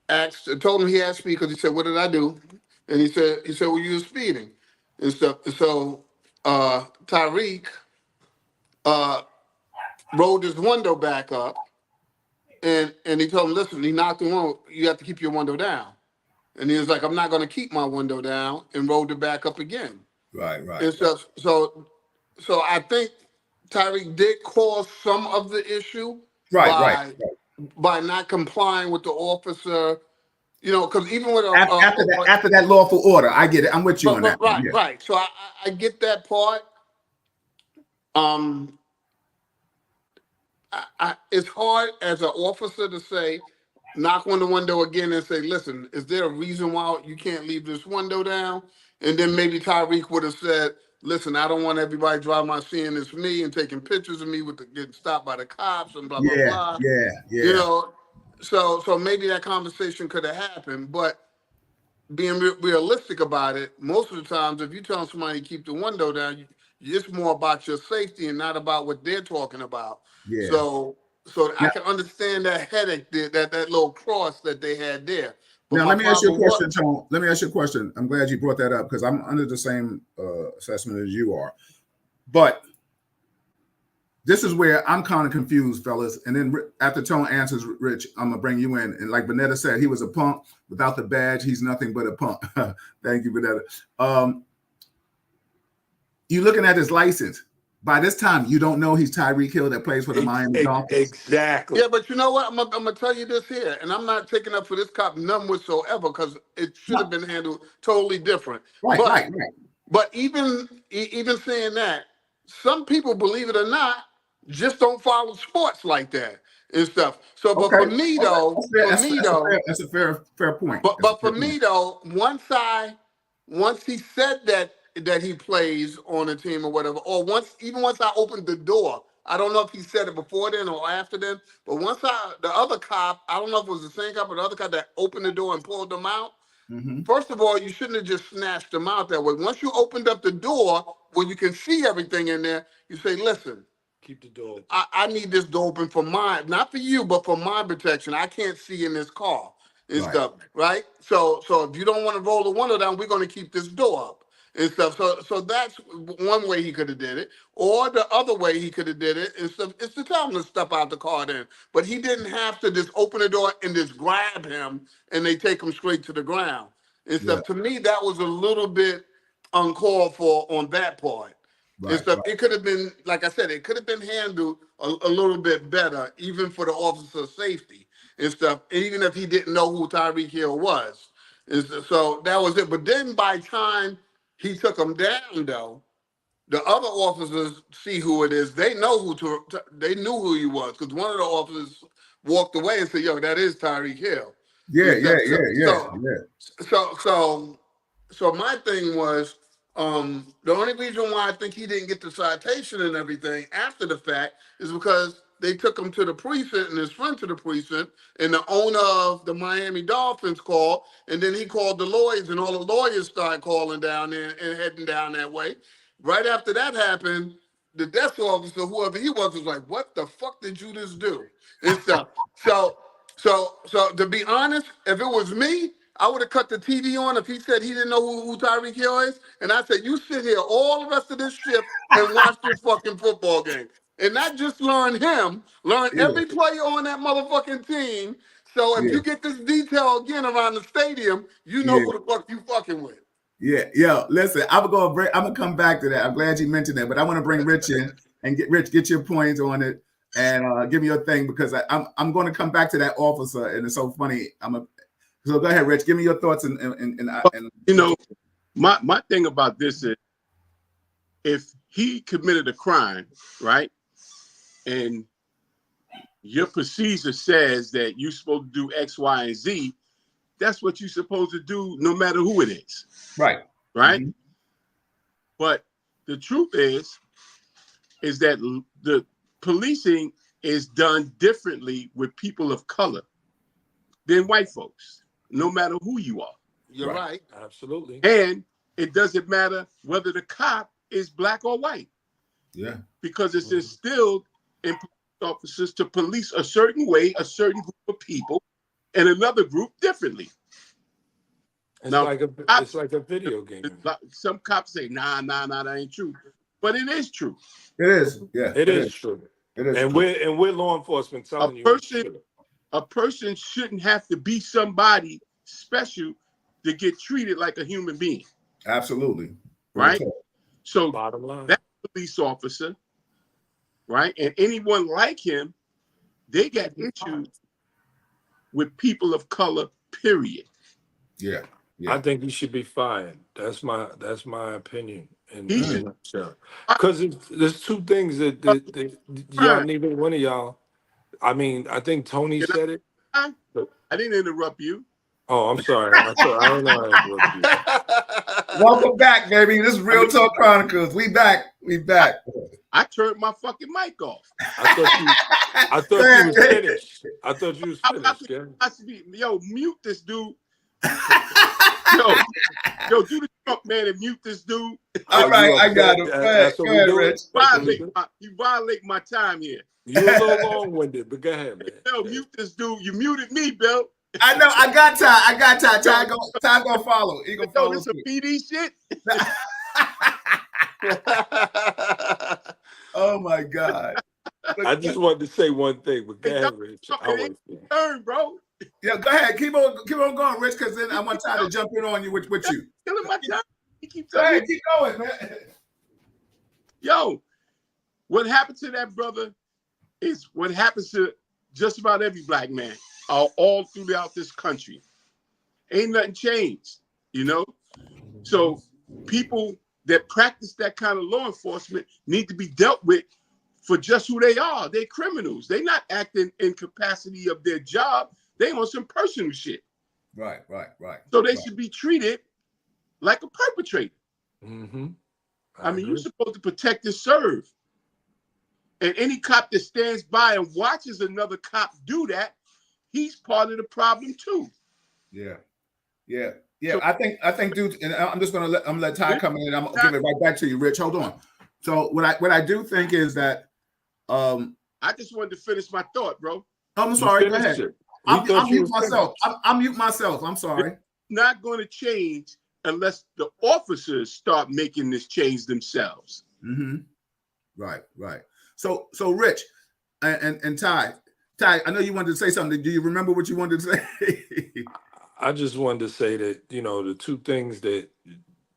had told him, he asked me because he said, "What did I do?" And he said, "Well, you were speeding and stuff." And so Tyreek uh, rolled his window back up. And he told him, listen, he knocked him on, you have to keep your window down. And he was like, I'm not going to keep my window down, and rolled it back up again. Right. Right. And so I think Tyreek did cause some of the issue Right. Right. by not complying with the officer, because even with After that lawful order, I get it. I'm with you on that. right, Yeah. right. So I get that part. Um, it's hard as an officer to say, knock on the window again and say, listen, is there a reason why you can't leave this window down? And then maybe Tyreek would have said, listen, I don't want everybody driving by seeing it's me and taking pictures of me getting stopped by the cops and blah, blah, Yeah. blah. Yeah. You Yeah. know, so maybe that conversation could have happened. But being realistic about it, most of the times, if you tell somebody to keep the window down, it's more about your safety and not about what they're talking about. Yeah. So I Now, can understand that headache, that little cross that they had there. But now, my let me ask you a problem was, question, Tone. Let me ask you a question. I'm glad you brought that up because I'm under the same assessment as you are. But this is where I'm kind of confused, fellas. And then after Tone answers, Rich, I'm gonna bring you in. And like Vanetta said, he was a punk. Without the badge, he's nothing but a punk. Thank you, Vanetta. You looking at his license. by this time, you don't know he's Tyreek Hill that plays for the Miami Dolphins. Exactly. Yeah, but you know what? I'm gonna tell you this here, and I'm not taking up for this cop none whatsoever because it should have been handled totally different. Right. But even saying that, some people, believe it or not, just don't follow sports like that and stuff. So, but for me though, That's a fair point. but for me though, once he said that he plays on a team or whatever, or once I opened the door, I don't know if he said it before then or after then, but the other cop, I don't know if it was the same cop or the other cop that opened the door and pulled them out. Mm-hmm. First of all, you shouldn't have just snatched them out that way. Once you opened up the door where you can see everything in there, you say, listen, keep the door open. I need this door open for not for you, but for my protection. I can't see in this car and stuff, right? So if you don't want to roll the window down, we're going to keep this door up and stuff. So that's one way he could have did it. Or the other way he could have did it is to tell him to step out the car then. But he didn't have to just open the door and just grab him and they take him straight to the ground and stuff. To me, that was a little bit uncalled for on that part. And stuff. It could have been, like I said, it could have been handled a little bit better, even for the officer's safety and stuff, even if he didn't know who Tyreek Hill was. So that was it. But then by the time he took him down, though, the other officers see who it is. They know they knew who he was because one of the officers walked away and said, "Yo, that is Tyreek Hill." So my thing was, the only reason why I think he didn't get the citation and everything after the fact is because they took him to the precinct and his friend to the precinct, and the owner of the Miami Dolphins called, and then he called the lawyers, and all the lawyers started calling down there and heading down that way. Right after that happened, the desk officer, whoever he was like, "What the fuck did you just do?" and stuff. So to be honest, if it was me, I would have cut the TV on if he said he didn't know who Tyreek Hill is. And I said, you sit here all the rest of this shift and watch this fucking football game. And not just learn him, learn every player on that motherfucking team. So if you get this detail again around the stadium, you know who the fuck you fucking with. Yeah. Listen, I'm gonna come back to that. I'm glad you mentioned that, but I want to bring Rich in and get your points on it and give me your thing because I'm going to come back to that officer, and it's so funny. So go ahead, Rich. Give me your thoughts and you know, my thing about this is if he committed a crime, right, and your procedure says that you're supposed to do X, Y, and Z, that's what you're supposed to do no matter who it is. Right. Mm-hmm. But the truth is that the policing is done differently with people of color than white folks, no matter who you are. You're right. Absolutely. And it doesn't matter whether the cop is black or white. Yeah. Because it's instilled in police officers to police a certain way, a certain group of people, and another group differently. It's now, like a video game. Some cops say, nah, that ain't true. But it is true. It is. Yeah. It is true. It is. And true. we're law enforcement telling a person shouldn't have to be somebody special to get treated like a human being. Absolutely. Right? So bottom line, that police officer, right, and anyone like him, they got issues with people of color, period. Yeah. I think he should be fired. That's my opinion. Because there's two things that y'all, neither one of y'all. I mean, I think Tony said it. I didn't interrupt you. Oh, I'm sorry. I don't know how to interrupt you. Welcome back, baby. This is Real Talk Chronicles. We back. I turned my fucking mic off. I thought you was finished. I thought you was finished. Yo, mute this dude. Yo, do the Trump man and mute this dude. All right, I got him. Go ahead, Rich. You violate my time here. You're a little long-winded, but go ahead, man. Yo, mute this dude. You muted me, Bill. I know. I got time. Time gonna follow. He gonna follow. This a PD shit. Oh my God. I just wanted to say one thing, but go ahead, Rich. Turn, bro. Yeah, go ahead. Keep on going, Rich, because then I want time to jump in on you with you. Killing my time. Go ahead, keep going, man. Yo, What happened to that brother is what happens to just about every black man all throughout this country. Ain't nothing changed, you know? So people that practice that kind of law enforcement need to be dealt with for just who they are. They're criminals. They're not acting in capacity of their job. They on some personal shit. Right. So they should be treated like a perpetrator. Mm-hmm. I mean, you're supposed to protect and serve. And any cop that stands by and watches another cop do that, he's part of the problem too. Yeah. So, I think, dude. And I'm just gonna let Ty come in, and I'm gonna give it right back to you, Rich. Hold on. So what I do think is that I just wanted to finish my thought, bro. I'm sorry. Go ahead. I'm mute myself. I'm mute myself. I'm sorry. It's not going to change unless the officers start making this change themselves. Mm-hmm. Right. So Rich and Ty, I know you wanted to say something. Do you remember what you wanted to say? I just wanted to say that, the two things that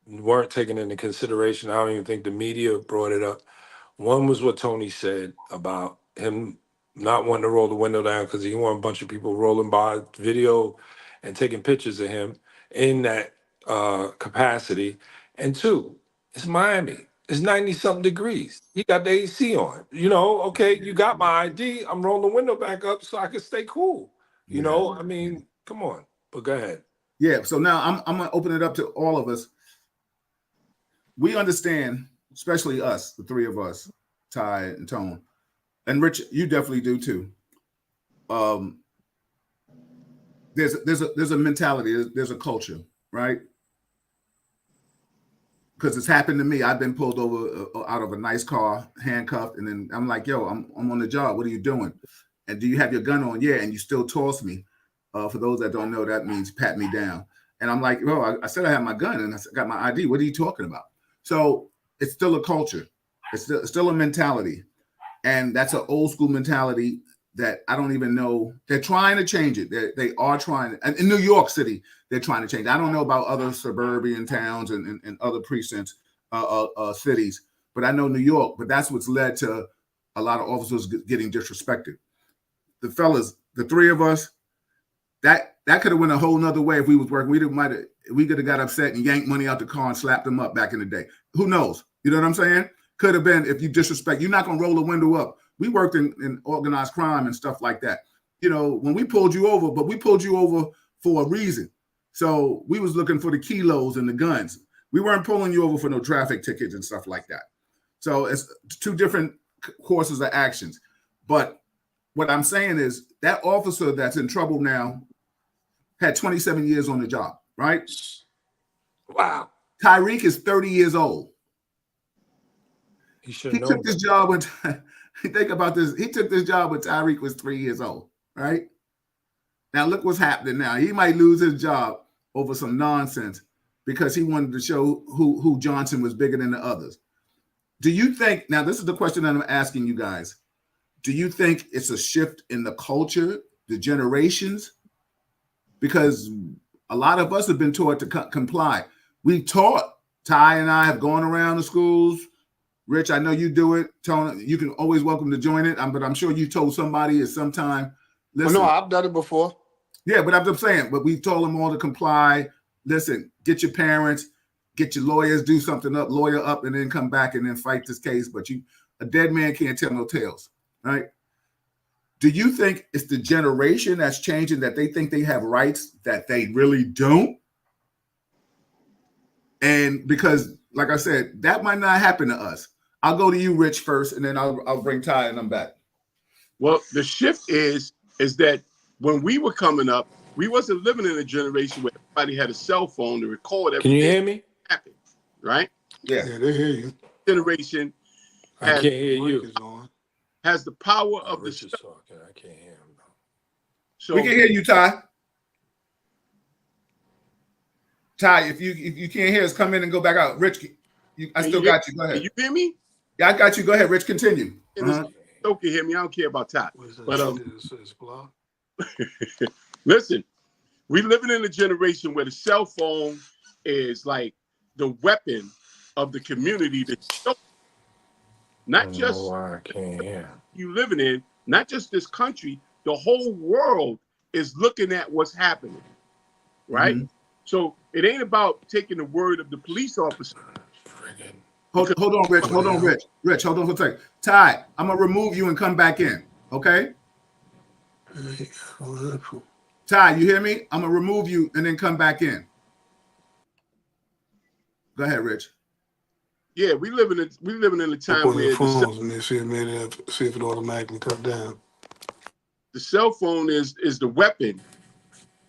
weren't taken into consideration, I don't even think the media brought it up. One was what Tony said about him not wanting to roll the window down because he didn't want a bunch of people rolling by video and taking pictures of him in that capacity. And two, it's Miami. It's 90-something degrees. He got the AC on. Okay, you got my ID. I'm rolling the window back up so I can stay cool. I mean, come on. But go ahead. Yeah, so now I'm going to open it up to all of us. We understand, especially us, the three of us, Ty and Tone, and Rich, you definitely do too. There's a mentality, there's a culture, right? Because it's happened to me. I've been pulled over out of a nice car, handcuffed, and then I'm like, yo, I'm on the job. What are you doing? And do you have your gun on? Yeah, and you still toss me. For those that don't know, that means pat me down. And I'm like, well, I said I have my gun and I got my ID. What are you talking about? So it's still a culture. It's still a mentality. And that's an old school mentality that I don't even know. They're trying to change it. They are trying. And in New York City, they're trying to change it. I don't know about other suburban towns and other precincts, cities, but I know New York. But that's what's led to a lot of officers getting disrespected. The fellas, the three of us, that could have went a whole nother way if we was working. We could have got upset and yanked money out the car and slapped them up back in the day. Who knows? You know what I'm saying? Could have been if you disrespect. You're not gonna roll the window up. We worked in organized crime and stuff like that. When we pulled you over, but we pulled you over for a reason. So we was looking for the kilos and the guns. We weren't pulling you over for no traffic tickets and stuff like that. So it's two different courses of actions. But what I'm saying is that officer that's in trouble now had 27 years on the job, right? Wow. Tyreek is 30 years old. He took this job when think about this. He took this job when Tyreek was 3 years old, right? Now look what's happening now. He might lose his job over some nonsense because he wanted to show who Johnson was bigger than the others. Do you think, now this is the question that I'm asking you guys, do you think it's a shift in the culture, the generations? Because a lot of us have been taught to comply. We taught, Ty and I have gone around the schools. Rich, I know you do it. Tony, you can always welcome to join it. But I'm sure you told somebody at some time. Listen, no, I've done it before. Yeah, but I'm just saying, but we told them all to comply. Listen, get your parents, get your lawyers, do something up, lawyer up, and then come back and then fight this case. But a dead man can't tell no tales, right? Do you think it's the generation that's changing, that they think they have rights that they really don't? And because, like I said, that might not happen to us. I'll go to you, Rich, first, and then I'll bring Ty and I'm back. Well, the shift is that when we were coming up, we wasn't living in a generation where everybody had a cell phone to record everything. Can you hear me? Happened, right? Yeah, they hear you. Generation I can't hear you. Has the power of Rich the is talking. I can't hear him. So we can hear you, Ty. Ty, if you can't hear us, come in and go back out. Rich, I still got you. Go ahead. Can you hear me? Yeah, I got you. Go ahead, Rich. Continue. Don't can hear me. I don't care about Ty. But listen, we living in a generation where the cell phone is like the weapon of the community. I not don't know just why I can't hear. you living in, not just this country, the whole world is looking at what's happening, right? Mm-hmm. So it ain't about taking the word of the police officer. Friggin' Hold on, Rich. Hold on, Rich. Rich, hold on for a second. Ty, I'm gonna remove you and come back in. Okay? Ty, you hear me? I'm gonna remove you and then come back in. Go ahead, Rich. Yeah, we living in a time on your where phones and they see see if it automatically cut down. the cell phone is the weapon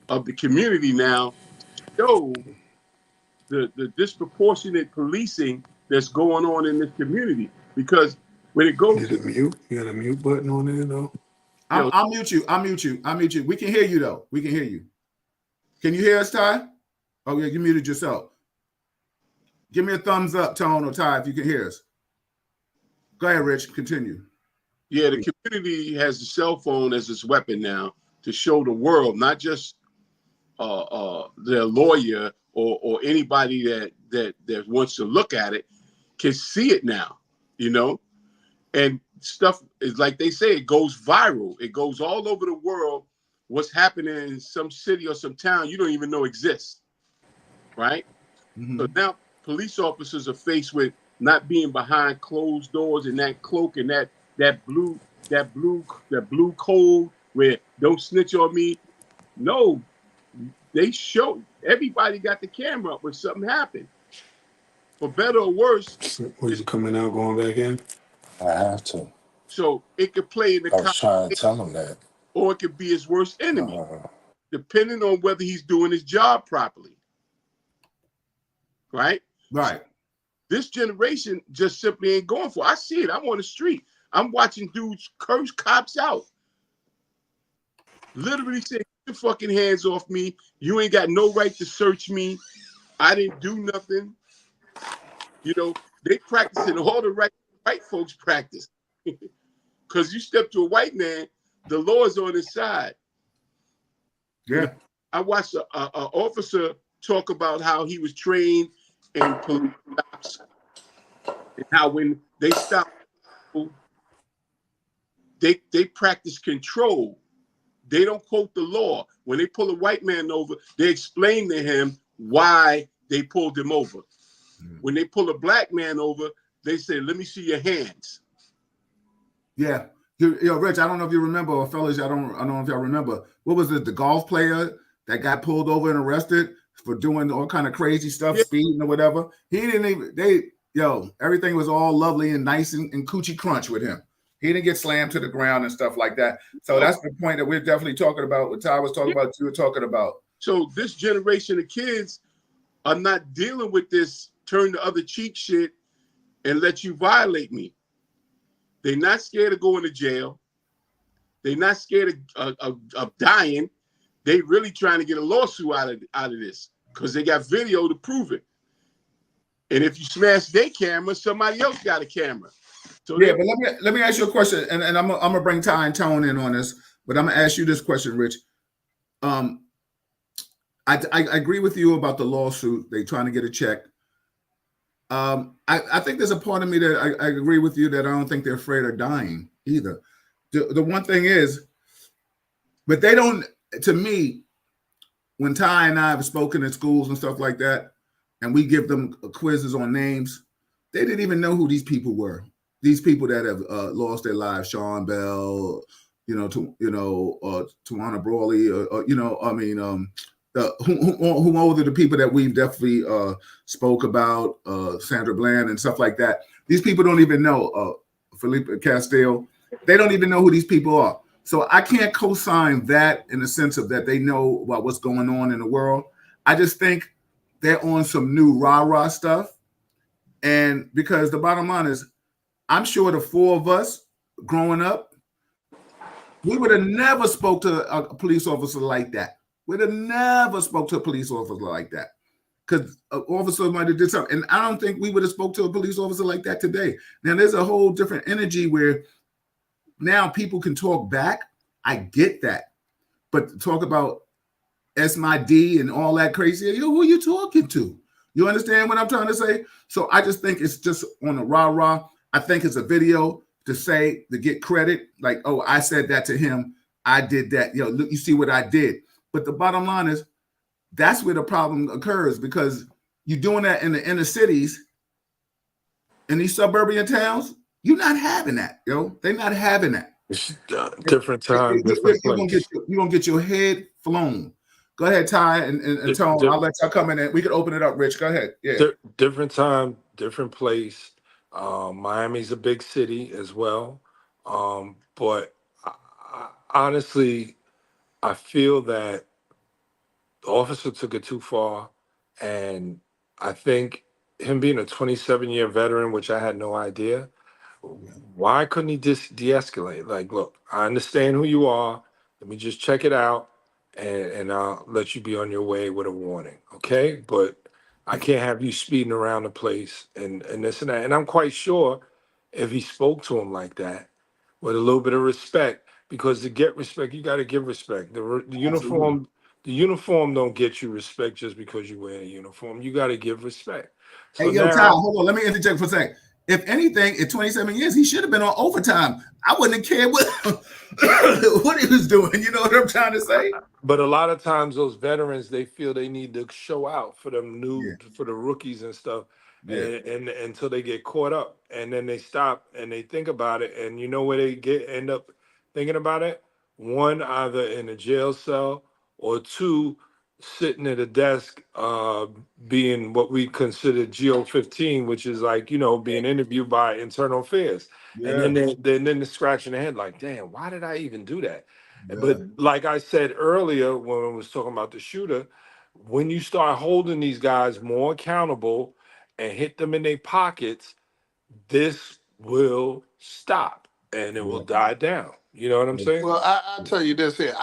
of the community now to show the disproportionate policing that's going on in this community. Because when it You goes, got a mute? You got a mute button on there though? yo, I'll mute you. I'll mute you. I'll mute you. We can hear you though. We can hear you. Can you hear us, Ty? Oh yeah, you muted yourself. Give me a thumbs up, Tone or Ty, if you can hear us. Go ahead, Rich. Continue. yeah, the community has the cell phone as its weapon now to show the world, not just their lawyer or anybody that wants to look at it can see it now, you know, and stuff is like they say, it goes viral. It goes all over the world. What's happening in some city or some town you don't even know exists, right? Mm-hmm. So now police officers are faced with not being behind closed doors and that cloak and that blue code where don't snitch on me. No, they show everybody got the camera up when something happened. For better or worse, So, were it's you coming out, going back in? I have to. so it could play in the I was cop trying to tell him that. or it could be his worst enemy, depending on whether he's doing his job properly. Right? Right. This generation just simply ain't going for it. I see it. I'm on the street. I'm watching dudes curse cops out. Literally say, get your fucking hands off me. You ain't got no right to search me. I didn't do nothing. You know, they practicing all the right white folks practice. Because you step to a white man, the law is on his side. Yeah. You know, I watched an officer talk about how he was trained in police stops and how when they stop, they practice control. They don't quote the law. When they pull a white man over, they explain to him why they pulled him over. When they pull a black man over, they say, let me see your hands. Yeah. Yo, Rich, I don't know if you remember, or fellas, I don't know if y'all remember. What was it? The golf player that got pulled over and arrested for doing all kind of crazy stuff, Yeah. speeding or whatever. He didn't even, everything was all lovely and nice and coochie crunch with him. He didn't get slammed to the ground and stuff like that. So that's the point that we're definitely talking about. What Ty was talking about, you were talking about. So this generation of kids are not dealing with this turn the other cheek shit and let you violate me. They're not scared of going to jail. They're not scared of dying. They really trying to get a lawsuit out of this because they got video to prove it. And if you smash their camera, somebody else got a camera. So yeah, but let me ask you a question, and I'm gonna bring Ty and Tone in on this, but I'm gonna ask you this question, Rich. I agree with you about the lawsuit. They trying to get a check. I think there's a part of me that I agree with you that I don't think they're afraid of dying either. The one thing is, but they don't. To me, when Ty and I have spoken at schools and stuff like that, and we give them quizzes on names, they didn't even know who these people were. These people that have lost their lives, Sean Bell, Tawana Brawley, who are the people that we've definitely spoke about, Sandra Bland and stuff like that. These people don't even know Felipe Castile. They don't even know who these people are. So I can't co-sign that in the sense of that they know about what's going on in the world. I just think they're on some new rah-rah stuff. And because the bottom line is, I'm sure the four of us growing up, we would have never spoke to a police officer like that. We'd have never spoke to a police officer like that. Because an officer might have did something. And I don't think we would have spoke to a police officer like that today. Now, there's a whole different energy where now people can talk back. I get that. But to talk about S-my-D and all that crazy, who are you talking to? You understand what I'm trying to say? So I just think it's just on a rah-rah. I think it's a video to get credit. Like, oh, I said that to him. I did that. Look, you see what I did. But the bottom line is that's where the problem occurs, because you're doing that in the inner cities, in these suburban towns. You're not having that, They're not having that. It's, different time, different You're place. gonna get your head flown. Go ahead, Ty and Tone. I'll let y'all come in and we can open it up. Rich, go ahead. Yeah. Different time, different place. Miami's a big city as well. But honestly, I feel that the officer took it too far. And I think him being a 27-year veteran, which I had no idea, why couldn't he just de-escalate? Like, look, I understand who you are. Let me just check it out, and I'll let you be on your way with a warning, okay? But I can't have you speeding around the place and this and that. And I'm quite sure if he spoke to him like that, with a little bit of respect, because to get respect, you got to give respect. The uniform, the uniform don't get you respect just because you wear a uniform. You got to give respect. So Hey, yo, now, Ty, hold on. Let me interject for a second. If anything, in 27 years, he should have been on overtime. I wouldn't have cared what he was doing. You know what I'm trying to say? but a lot of times those veterans, they feel they need to show out for them Yeah, for the rookies and stuff, yeah, and until they get caught up, and then they stop and they think about it, and you know where they end up thinking about it? One, either in a jail cell, or two, sitting at a desk, being what we consider GO 15, which is like, being interviewed by internal affairs. And yeah, then they're scratching their head like, damn, why did I even do that? yeah, But like I said earlier when I was talking about the shooter, when you start holding these guys more accountable and hit them in their pockets, this will stop and it will yeah. die down. You know what I'm saying? Well, I'll tell you this here.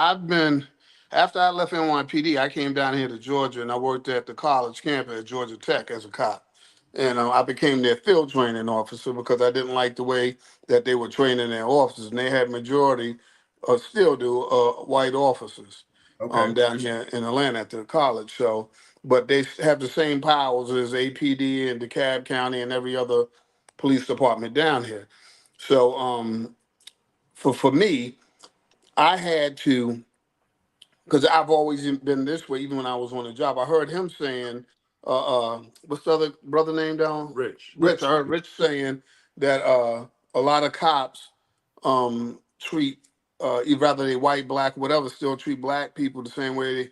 After I left NYPD, I came down here to Georgia and I worked at the college campus at Georgia Tech as a cop. And I became their field training officer because I didn't like the way that they were training their officers. And they had majority, still do, white officers Okay. down here in Atlanta at the college. So, but they have the same powers as APD and DeKalb County and every other police department down here. So for me, I had to, because I've always been this way, even when I was on the job. I heard him saying, what's the other brother name down? Rich. Rich. I Rich. heard Rich saying that a lot of cops treat, rather they white, black, whatever, still treat black people the same way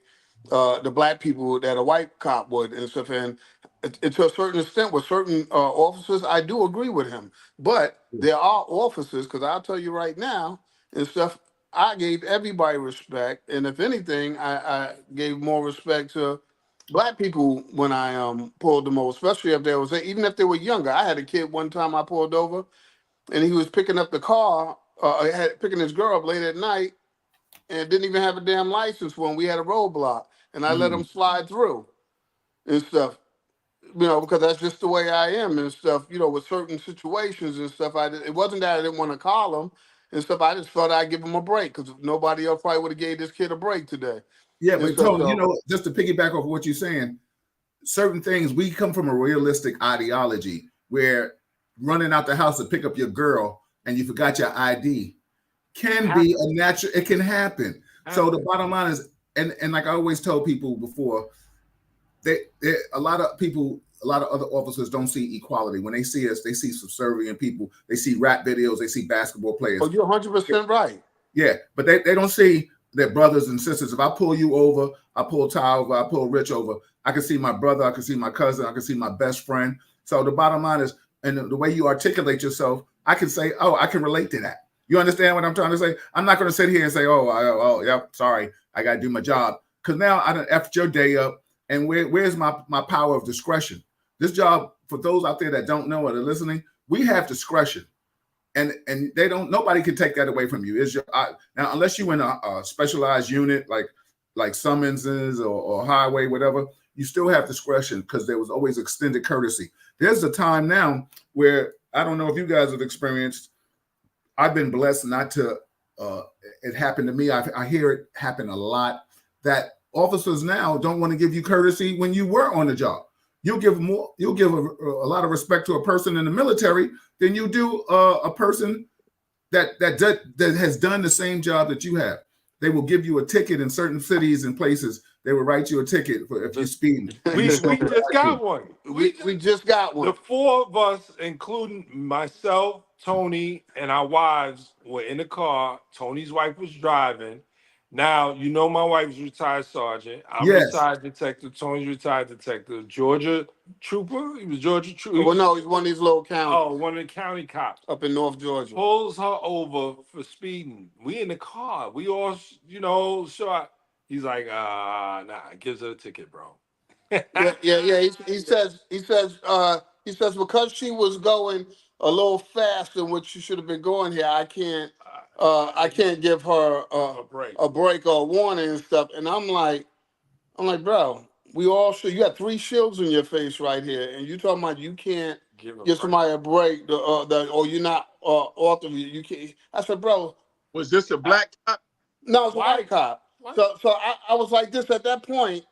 the black people that a white cop would and stuff. And to a certain extent, with certain officers, I do agree with him. But there are officers, because I'll tell you right now and stuff. I gave everybody respect, and if anything, I gave more respect to black people when I pulled them over, especially if they was even if they were younger. I had a kid one time I pulled over, and he was picking up the car, picking his girl up late at night, and didn't even have a damn license when we had a roadblock, and I let him slide through and stuff. Because that's just the way I am and stuff, with certain situations and stuff. It wasn't that I didn't want to call him and stuff. I just thought I'd give him a break because nobody else probably would have gave this kid a break today Yeah, and but stuff. Tony, So, just to piggyback off what you're saying, certain things, we come from a realistic ideology where running out the house to pick up your girl and you forgot your ID can be a natural, it can happen. So the bottom line is, and like I always tell people before, a lot of other officers don't see equality. When they see us, they see subservient people, they see rap videos, they see basketball players. you're 100% right. Yeah, but they don't see their brothers and sisters. If I pull you over, I pull Ty over, I pull Rich over, I can see my brother, I can see my cousin, I can see my best friend. So the bottom line is, and the way you articulate yourself, I can say, oh, I can relate to that. You understand what I'm trying to say? I'm not going to sit here and say, oh, yep, sorry, I got to do my job. Because now I done effed your day up, and where's my power of discretion? This job, for those out there that don't know or are listening, we have discretion. And they don't. Nobody can take that away from you. Now, unless you in a specialized unit like summonses or highway, whatever, you still have discretion because there was always extended courtesy. There's a time now where I don't know if you guys have experienced. I've been blessed not to. It happened to me. I hear it happen a lot that officers now don't want to give you courtesy when you were on the job. you'll give a lot of respect to a person in the military than you do a person that has done the same job that you have. They will give you a ticket in certain cities and places. They will write you a ticket if you're speeding. We just got one. We just got one. The four of us, including myself, Tony, and our wives, were in the car. Tony's wife was driving. Now, you know my wife's retired sergeant. I'm retired detective. Tony's retired detective. Georgia trooper. He was Georgia trooper. Well, no, he's one of these little counties. Oh, one of the county cops. Up in North Georgia. Pulls her over for speeding. We in the car. We all, shot. He's like, nah, gives her a ticket, bro. Yeah. He says because she was going a little faster than what she should have been going here, I can't give her a break or a warning and stuff. And I'm like, bro, we all should. You got 3 shields in your face right here, and you talking about you can't give somebody a break, or you're not authorized. You can't. I said, bro, was this a black cop? No, it's a white cop. What? So I was like this at that point.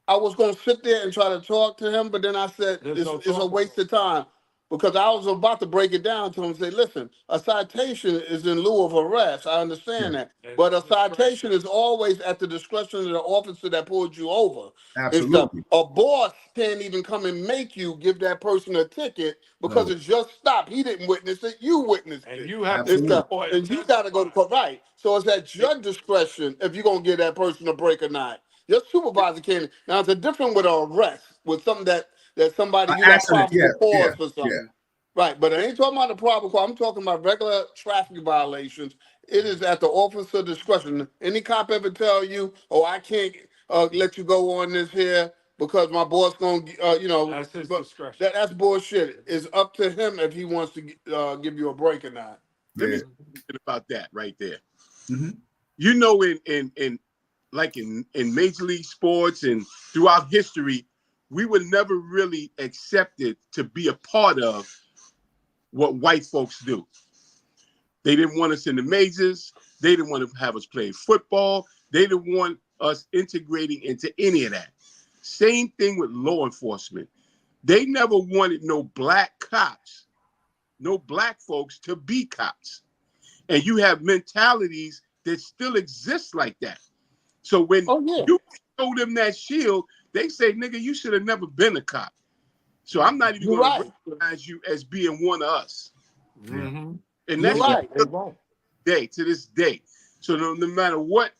I was going to sit there and try to talk to him, but then I said, it's a waste of time because I was about to break it down to him and say, listen, a citation is in lieu of arrest. I understand that. But a citation is always at the discretion of the officer that pulled you over. Absolutely. A boss can't even come and make you give that person a ticket because it's your stop. He didn't witness it. You witnessed it. And you have and you got to go to court. Right. So it's at your discretion if you're going to give that person a break or not. Your supervisor can. Now it's a different with an arrest, with something that somebody you got probable cause for something. Yeah. Right, but I ain't talking about the probable cause. I'm talking about regular traffic violations. It is at the officer discretion. Any cop ever tell you, "Oh, I can't let you go on this here because my boss gonna, that's his discretion." That's bullshit. It's up to him if he wants to give you a break or not. Let me say about that right there. Mm-hmm. You know, in Major League Sports and throughout history, we were never really accepted to be a part of what white folks do. They didn't want us in the majors. They didn't want to have us play football. They didn't want us integrating into any of that. Same thing with law enforcement. They never wanted no black cops, no black folks to be cops. And you have mentalities that still exist like that. So when you show them that shield, they say, nigga, you should have never been a cop. So I'm not even going to recognize you as being one of us. Mm-hmm. And that's to this day. So no matter what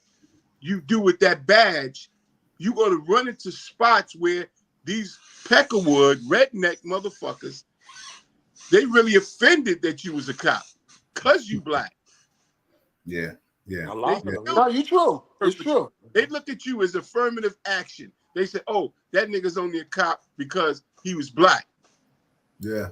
you do with that badge, you're going to run into spots where these Peckerwood redneck motherfuckers, they really offended that you was a cop because you black. Yeah. A lot of them. No, you true. It's true. They look at you as affirmative action. They say, "Oh, that nigga's only a cop because he was black." Yeah.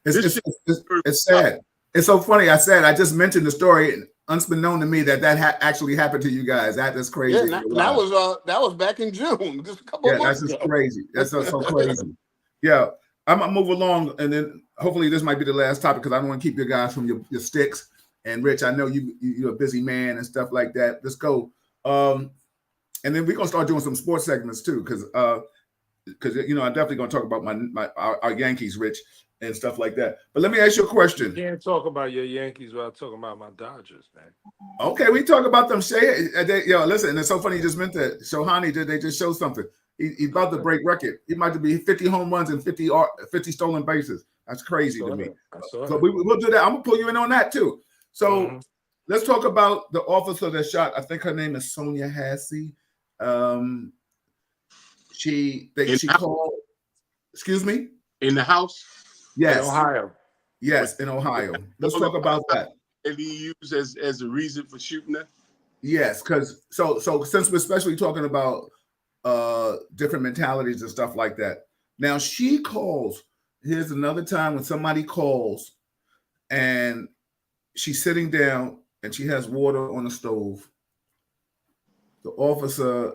It's sad. It's so funny. I just mentioned the story, unbeknown to me, that actually happened to you guys. That's crazy. Yeah, that was back in June, just a couple of months that's ago. just crazy. That's so crazy. Yeah, I'm gonna move along, and then hopefully this might be the last topic because I don't want to keep you guys from your sticks. And Rich, I know you're a busy man and stuff like that. Let's go. And then we're gonna start doing some sports segments too, because I'm definitely gonna talk about our Yankees, Rich, and stuff like that. But let me ask you a question. You can't talk about your Yankees without talking about my Dodgers, man. Okay, we talk about them. Listen, and it's so funny you just meant that. Shohani they just showed something. He's about to break record. He might be 50 home runs and 50 stolen bases. That's crazy to me. So we'll do that. I'm gonna pull you in on that too. So let's talk about the officer that shot. I think her name is Sonia Hassey. She called. Excuse me. In the house. Yes. In Ohio. Yes, in Ohio. Let's talk about that. Did he use as a reason for shooting her? Yes, because so since we're especially talking about different mentalities and stuff like that. Now she calls. Here's another time when somebody calls and she's sitting down and she has water on the stove. The officer,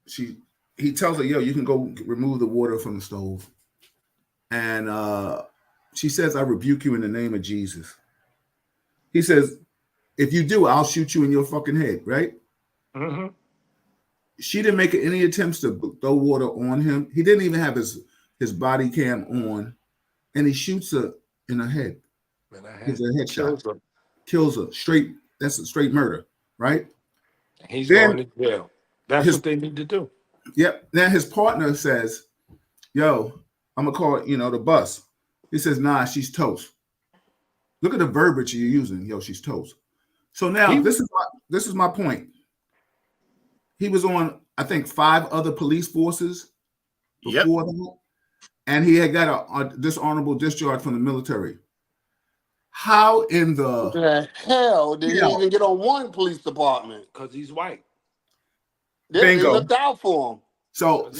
he tells her, yo, you can go remove the water from the stove. And she says, I rebuke you in the name of Jesus. He says, if you do, I'll shoot you in your fucking head, right? Mm-hmm. she didn't make any attempts to throw water on him. He didn't even have his body cam on, and he shoots her in the head. Man, Gives her a headshot. him. Kills her straight. That's a straight murder, right? He's Then going to jail. That's what they need to do. Yep. Then his partner says, "Yo, I'm gonna call the bus." He says, "Nah, she's toast." Look at the verbiage you're using. Yo, she's toast. So now this is my point. He was on, I think, 5 other police forces before that, and he had got a dishonorable discharge from the military. How in the hell did he even get on one police department? Because he's white. Yeah, they looked out for him. So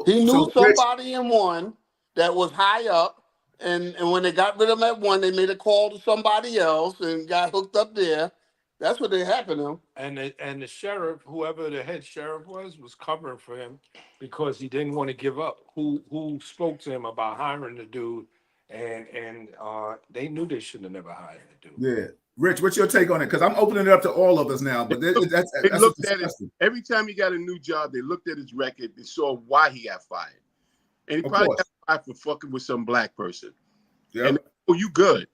he knew somebody in one that was high up, and when they got rid of him at one, they made a call to somebody else and got hooked up there. That's what they happened to him. And the sheriff, whoever the head sheriff was covering for him because he didn't want to give up. Who spoke to him about hiring the dude, and they knew they should have never hired the dude. Yeah. Rich, what's your take on it? Because I'm opening it up to all of us now. But they looked at it every time he got a new job. They looked at his record. They saw why he got fired, and he probably got fired for fucking with some black person. Yeah. And you good?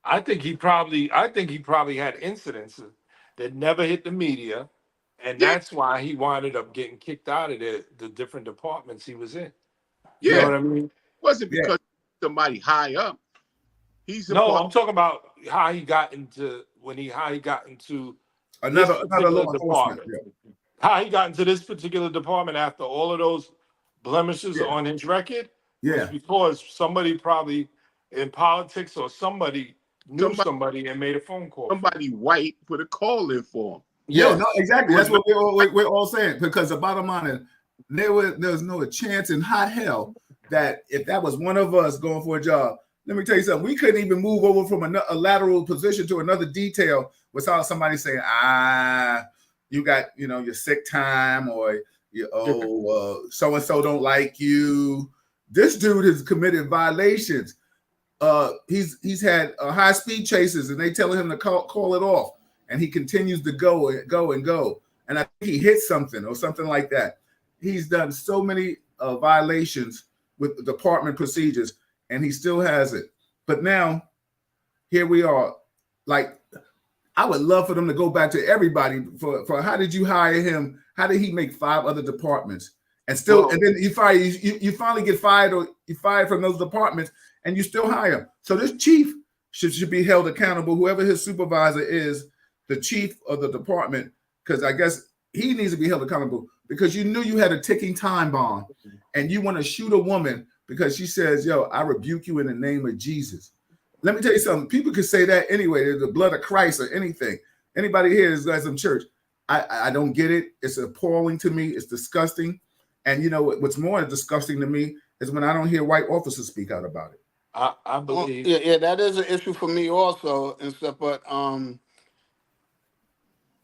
I think he probably had incidents that never hit the media, and that's why he wound up getting kicked out of the different departments he was in. You know what I mean? It wasn't because somebody high up. I'm talking about how he got into another law department. How he got into this particular department after all of those blemishes on his record was because somebody probably in politics or somebody knew somebody and made a phone call. Somebody white put a call in for him. Yeah, no, exactly. That's what we're all saying. Because the bottom line is there was no chance in hot hell that if that was one of us going for a job. Let me tell you something. We couldn't even move over from a lateral position to another detail without somebody saying, you got, your sick time or so-and-so don't like you. This dude has committed violations. He's had high-speed chases, and they telling him to call it off, and he continues to go. And I think he hit something or something like that. He's done so many violations with the department procedures, and he still has it. But now, here we are. Like, I would love for them to go back to everybody for how did you hire him? How did he make 5 other departments? And still, and then you finally get fired, or you fired from those departments, and you still hire him. So this chief should be held accountable, whoever his supervisor is, the chief of the department, because I guess he needs to be held accountable because you knew you had a ticking time bomb and you want to shoot a woman because she says, yo, I rebuke you in the name of Jesus. Let me tell you something. People could say that anyway. There's the blood of Christ or anything. Anybody here is guys in church. I don't get it. It's appalling to me. It's disgusting. And you know what's more disgusting to me is when I don't hear white officers speak out about it. I believe. That is an issue for me also and stuff. But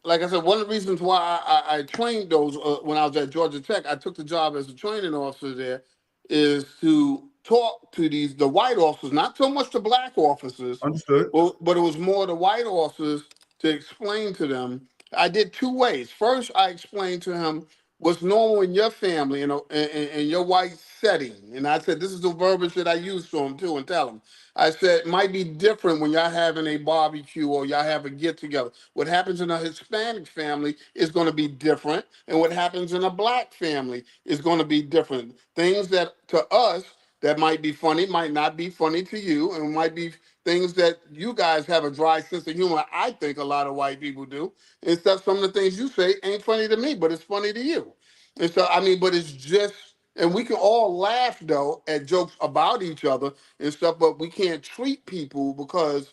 like I said, one of the reasons why I trained those when I was at Georgia Tech, I took the job as a training officer there, is to talk to the white officers, not so much the black officers. Understood. But it was more the white officers to explain to them. I did 2 ways. First, I explained to him what's normal in your family, in your white setting. And I said, this is the verbiage that I use to him too, and tell him. I said, it might be different when y'all having a barbecue or y'all have a get together. What happens in a Hispanic family is going to be different. And what happens in a black family is going to be different. Things that to us that might be funny might not be funny to you, and might be things that you guys have a dry sense of humor. I think a lot of white people do. And stuff, some of the things you say ain't funny to me, but it's funny to you. And so, but it's just, and we can all laugh, though, at jokes about each other and stuff, but we can't treat people because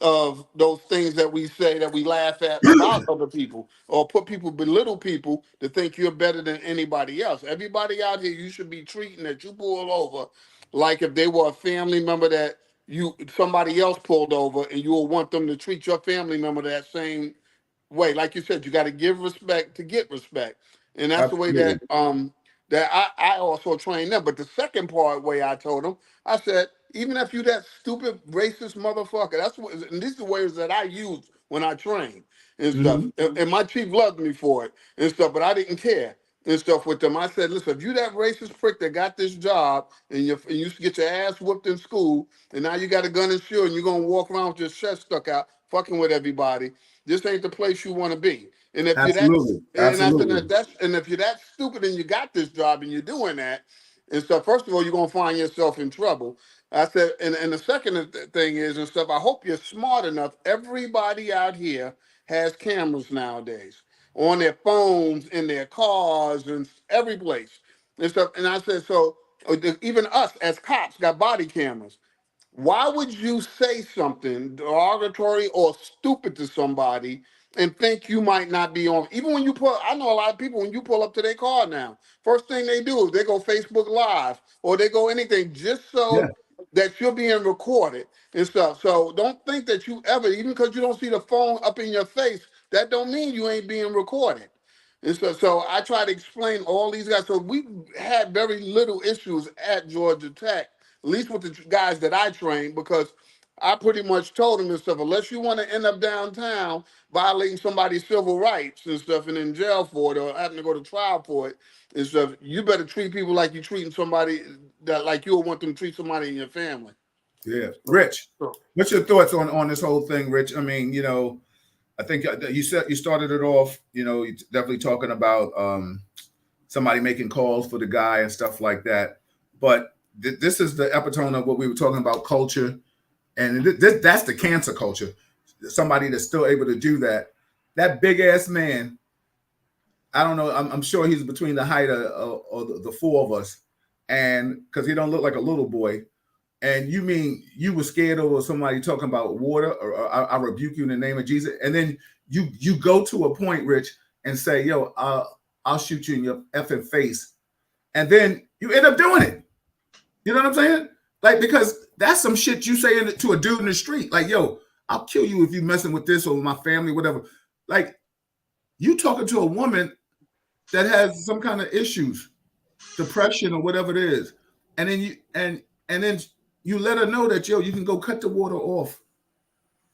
of those things that we say that we laugh at about other people, or belittle people to think you're better than anybody else. Everybody out here, you should be treating that you pull over like if they were a family member that somebody else pulled over, and you will want them to treat your family member that same way. Like you said, you got to give respect to get respect. And that's Absolutely. the way that I also train them. But the second way I told them, I said, even if you that stupid racist motherfucker, that's what, and these are the words that I use when I train and stuff. Mhm. And my chief loved me for it and stuff, but I didn't care and stuff with them. I said, listen, if you that racist prick that got this job and you used to get your ass whooped in school, and now you got a gun and shield and you're gonna walk around with your chest stuck out, fucking with everybody, this ain't the place you want to be. And if you're that, Absolutely. and I said Absolutely. that and if you're that stupid and you got this job and you're doing that and stuff, first of all, you're gonna find yourself in trouble. I said, and the second thing is and stuff, I hope you're smart enough. Everybody out here has cameras nowadays on their phones, in their cars, and every place and stuff. And I said, so even us as cops got body cameras. Why would you say something derogatory or stupid to somebody and think you might not be on? Even when you pull, I know a lot of people when you pull up to their car now, first thing they do is they go Facebook Live or they go anything just Yeah. so that you're being recorded and stuff. So don't think that you ever, even because you don't see the phone up in your face, that don't mean you ain't being recorded. And so I try to explain all these guys. So we had very little issues at Georgia Tech, at least with the guys that I trained, because I pretty much told them and stuff, unless you want to end up downtown violating somebody's civil rights and stuff and in jail for it or having to go to trial for it and stuff, you better treat people like you're treating somebody that like you would want them to treat somebody in your family. Yeah. Rich, So, what's your thoughts on this whole thing, Rich? I mean, I think you said you started it off, you're definitely talking about somebody making calls for the guy and stuff like that. But this is the epitome of what we were talking about, culture. And that's the cancer culture. Somebody that's still able to do that. That big ass man, I don't know. I'm sure he's between the height of the four of us. And because he don't look like a little boy. And you mean you were scared over somebody talking about water or I rebuke you in the name of Jesus. And then you go to a point, Rich, and say, yo, I'll shoot you in your effing face. And then you end up doing it. You know what I'm saying? Like, because that's some shit you say to a dude in the street. Like, yo, I'll kill you if you messing with this or with my family, whatever. Like, you talking to a woman that has some kind of issues, depression or whatever it is. And then you let her know that, yo, you can go cut the water off.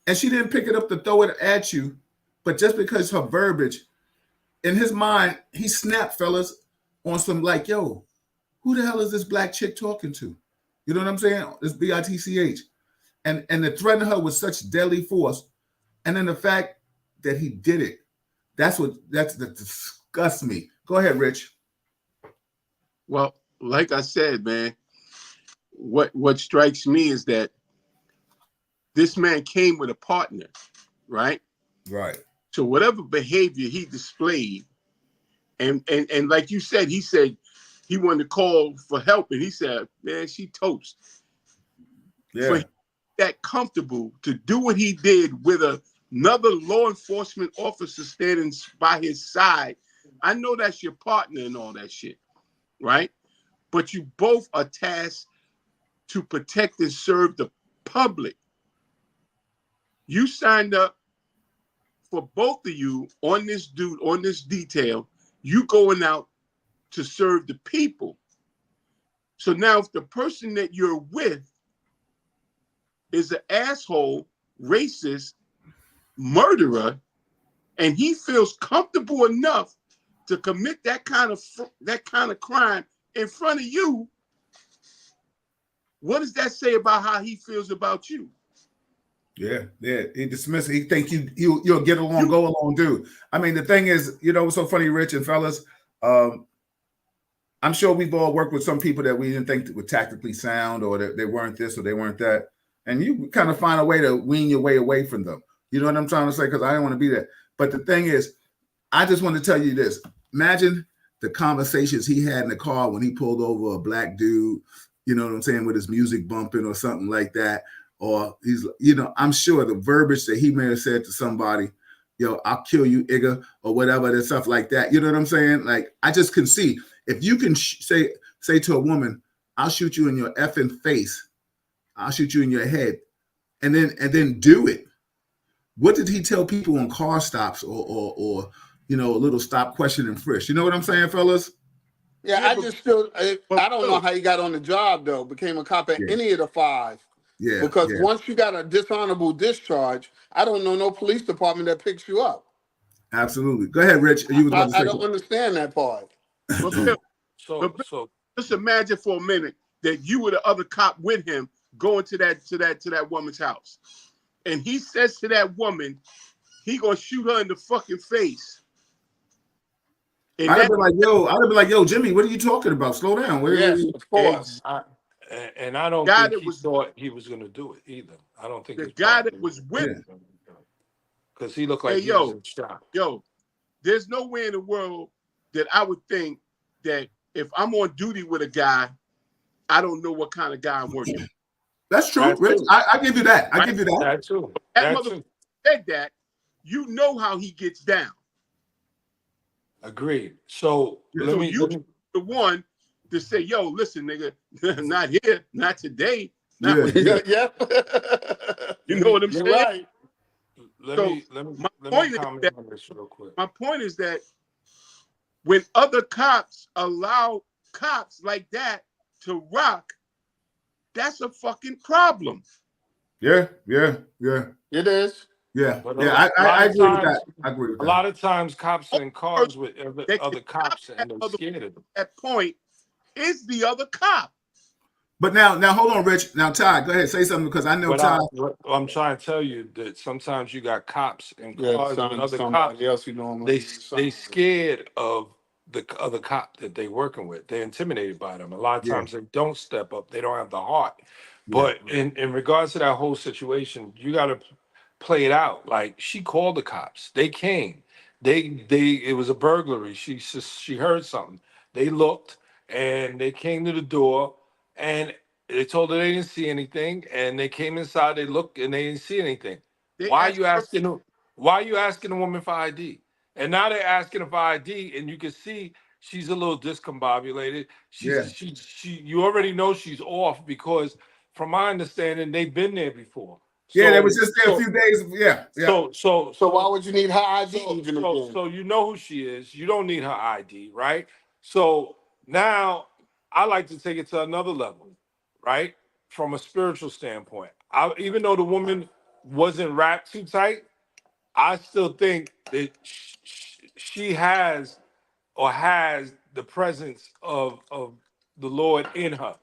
And she didn't pick it up to throw it at you. But just because her verbiage, in his mind, he snapped, fellas, on some like, yo, who the hell is this black chick talking to? You know what I'm saying? This BITCH. And to threaten her with such deadly force. And then the fact that he did it, that disgusts me. Go ahead, Rich. Well, like I said, man, what strikes me is that this man came with a partner, right? Right. So whatever behavior he displayed, and like you said, he said he wanted to call for help, and he said, man, she toast. Yeah. For that comfortable to do what he did with another law enforcement officer standing by his side. I know that's your partner and all that shit, right? But you both are tasked to protect and serve the public. You signed up for both of you on this detail, you going out to serve the people. So now if the person that you're with is an asshole, racist, murderer, and he feels comfortable enough to commit that kind of crime in front of you, what does that say about how he feels about you? Yeah. He dismisses. He think you'll get along, go along, dude. I mean, the thing is, what's so funny, Rich and fellas. I'm sure we've all worked with some people that we didn't think were tactically sound, or that they weren't this or they weren't that, and you kind of find a way to wean your way away from them. You know what I'm trying to say? Because I don't want to be that. But the thing is, I just want to tell you this. Imagine the conversations he had in the car when he pulled over a black dude, you know what I'm saying, with his music bumping or something like that. Or he's, I'm sure the verbiage that he may have said to somebody, yo, I'll kill you, Igga, or whatever, and stuff like that. You know what I'm saying? Like, I just can see, if you can say to a woman, I'll shoot you in your effing face, I'll shoot you in your head, and then do it. What did he tell people on car stops or a little stop, question, and frisk? You know what I'm saying, fellas? Yeah, Yeah, I just still, I don't know Bill, how he got on the job though. Became a cop at Yeah, any of the 5. yeah, Because yeah. once you got a dishonorable discharge, I don't know no police department that picks you up. Absolutely. Go ahead, Rich. You was about to I say don't understand that part. but Bill, So but Bill, so just imagine for a minute that you were the other cop with him going to that woman's house, and he says to that woman, he gonna shoot her in the fucking face. And I'd have that been like, yo, I'd have been like, yo, Jimmy, what are you talking about? Slow down. Yes, of course. ex- and I don't guy think that he was thought he was going to do it either. I don't think the his guy partner that was with, Yeah. because he looked hey like he was in shock. yo, there's no way in the world that I would think that if I'm on duty with a guy, I don't know what kind of guy I'm working with. That's true, That's Rich. true. I give you that. I Right? give you that. That's true. That That's motherfucker true. said that, you know how he gets down. Agreed. So So you the one to say, yo, listen, nigga, not here, not today, not Yeah, with yeah. Yeah. you know what I'm You're saying? right. let So me my let me point is comment that on this real quick. my point is that when other cops allow cops like that to rock, that's a fucking problem. Yeah, yeah, yeah, It is. yeah. But Yeah, a lot I of agree with that. times, I agree with a that. lot of times, cops are in cars with That other can stop cops, that and they're other scared of them. that point is the other cop. But now hold on, Rich. Now, Ty, go ahead, say something because I know Ty. What I'm trying to tell you that sometimes you got cops in Yeah, cars with other cops. somebody else you normally They scared of the other cop that they working with. They're intimidated by them. A lot of Yeah, times they don't step up. They don't have the heart. yeah, But in regards to that whole situation, you got to play it out. Like she called the cops. They came. They it was a burglary. She heard something. They looked and they came to the door and they told her they didn't see anything. And they came inside. They looked and they didn't see anything. They Why are asked you her, asking them? Why are you asking a woman for ID? And now they're asking her for ID, and you can see she's a little discombobulated. yeah. You already know she's off because, from my understanding, they've been there before. Yeah, that So, was just there a few days. Yeah, yeah. So why would you need her ID even again? so you know who she is. You don't need her ID, right? So now I like to take it to another level, right? From a spiritual standpoint. Even though the woman wasn't wrapped too tight, I still think that she has or has the presence of the Lord in her.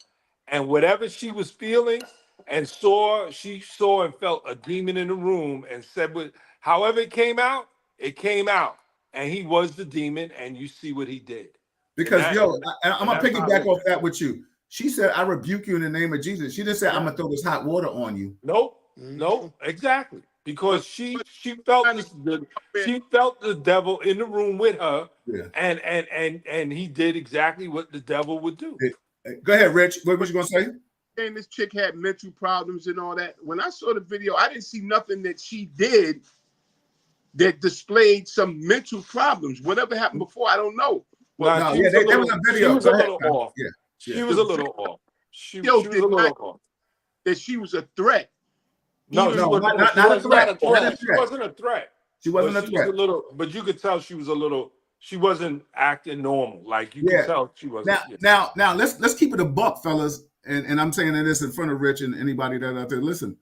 And whatever she was feeling and she saw and felt a demon in the room and said, however it came out. And he was the demon, and you see what he did. And Because that yo, I'm and gonna that's how I piggyback look off at that it. with you. She said, "I rebuke you in the name of Jesus." She didn't say, "I'm Yeah. gonna throw this hot water on you." Nope. Mhm. Nope. Exactly. Because but, she but she felt trying to this the come in, she felt the devil in the room with her, Yeah. and he did exactly what the devil would do. Go ahead, Rich. What was but you gonna say? saying this chick had mental problems and all that. When I saw the video, I didn't see nothing that she did that displayed some mental problems. Whatever happened before, I don't know. But Now No, she yeah, was a there was little a she video. was Go a ahead. little Kyle. off. Yeah, yeah. She was the a little off. She video was a did little not off. that she was a threat. No, she Even No, wasn't. No, she not a was not threat. a Not a threat. She threat. wasn't a threat. She But wasn't a she was threat. a little. But you could tell she was a little. She wasn't acting normal. Like you could Yeah. tell she wasn't. Yeah. Now, let's keep it a buck, fellas. And I'm saying this in front of Rich and anybody that out there. Listen,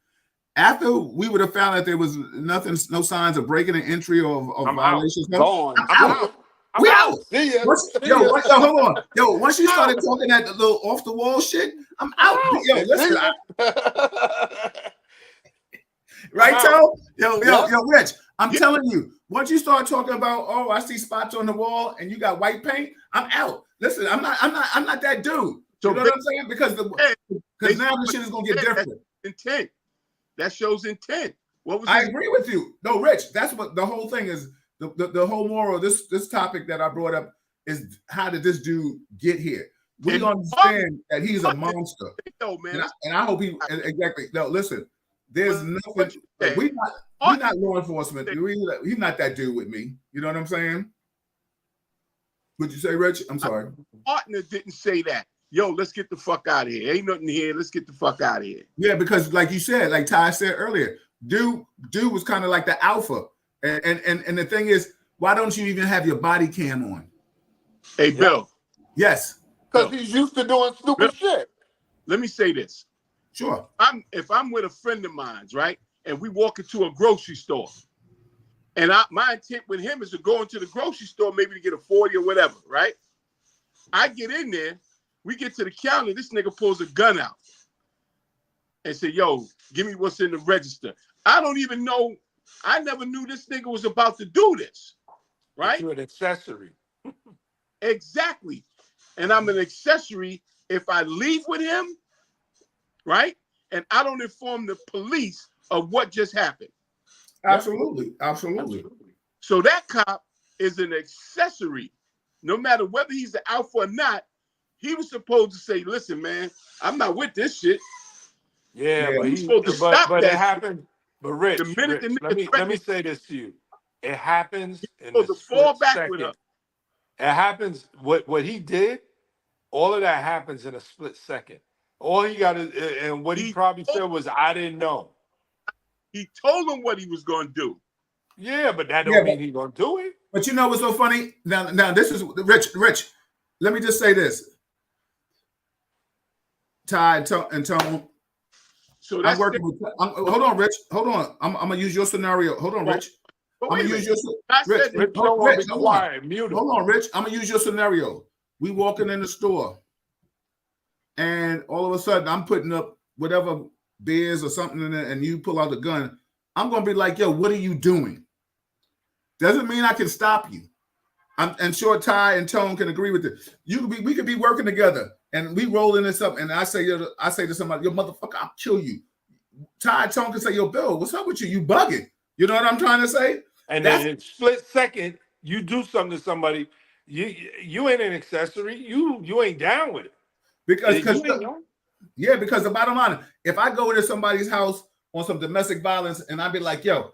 after we would have found that there was nothing, no signs of breaking and entry or of I'm out. violations, Gone. I'm I'm out. out. I'm We out. out. See ya. See ya. Hold on. Yo, once you started Out. talking that little off the wall shit, I'm I'm out. out. Yo, listen, See ya. I'm right, out. Toe? Yep. Rich, I'm Yeah, telling you, once you start talking about, oh, I see spots on the wall and you got white paint, I'm out. Listen, I'm not that dude. so You know what I'm saying? Because they now the shit is gonna get that's different. intent. That shows intent. What was I his agree with you. No, Rich, that's what the whole thing is. The whole moral of this topic that I brought up is how did this dude get here? We and understand that he's a monster. video, man? And I hope he exactly. No, listen, there's nothing. What you Like, said. we're not law enforcement. He's not that dude with me. You know what I'm saying? Would you say, Rich? I'm sorry. Partner didn't say that. Yo, let's get the fuck out of here. Ain't nothing here. Let's get the fuck out of here. Yeah, because like you said, like Ty said earlier, dude was kind of like the alpha. And the thing is, why don't you even have your body cam on? Hey, Bill. Yes. Because he's used to doing stupid shit. Let me say this. Sure. If I'm with a friend of mine, right, and we walk into a grocery store, and my intent with him is to go into the grocery store maybe to get a 40 or whatever, right? I get in there, we get to the counter, this nigga pulls a gun out and say, yo, give me what's in the register. I don't even know, I never knew this nigga was about to do this, right? You're an accessory. Exactly. And I'm an accessory if I leave with him, right? And I don't inform the police of what just happened. Absolutely. Absolutely. So that cop is an accessory. No matter whether he's the alpha or not, he was supposed to say, listen, man, I'm not with this shit. Yeah, but he's supposed to stop but that it happened. But Rich, the minute Rich, the let me say this to you. It happens in supposed the to fall split back with second. her. It happens. What he did, all of that happens in a split second. All he got to, and what he probably said was, "I didn't know." He told him what he was going to do. Yeah, but that don't mean he's gonna do it. But you know what's so funny? Now this is Rich. Let me just say this. Ty and Tone. So I'm working with. Hold on, Rich. Hold on. I'm gonna use your scenario. Hold on, Rich. I'm gonna use your Rich. Rich don't want to be quiet. Mute him. Hold on, Rich. I'm gonna use your scenario. We walking in the store, and all of a sudden I'm putting up whatever beers or something in there, and you pull out the gun. I'm gonna be like, yo, what are you doing? Doesn't mean I can stop you. I'm sure Ty and Tone can agree with it. We could be working together, and we rolling this up, and I say to somebody, yo, motherfucker, I'll kill you. Ty and Tone can say, yo, Bill, what's up with you? You bugging. You know what I'm trying to say? And then in split second, you do something to somebody. You ain't an accessory. You ain't down with it. Because the bottom line, if I go into somebody's house on some domestic violence and I be like, yo,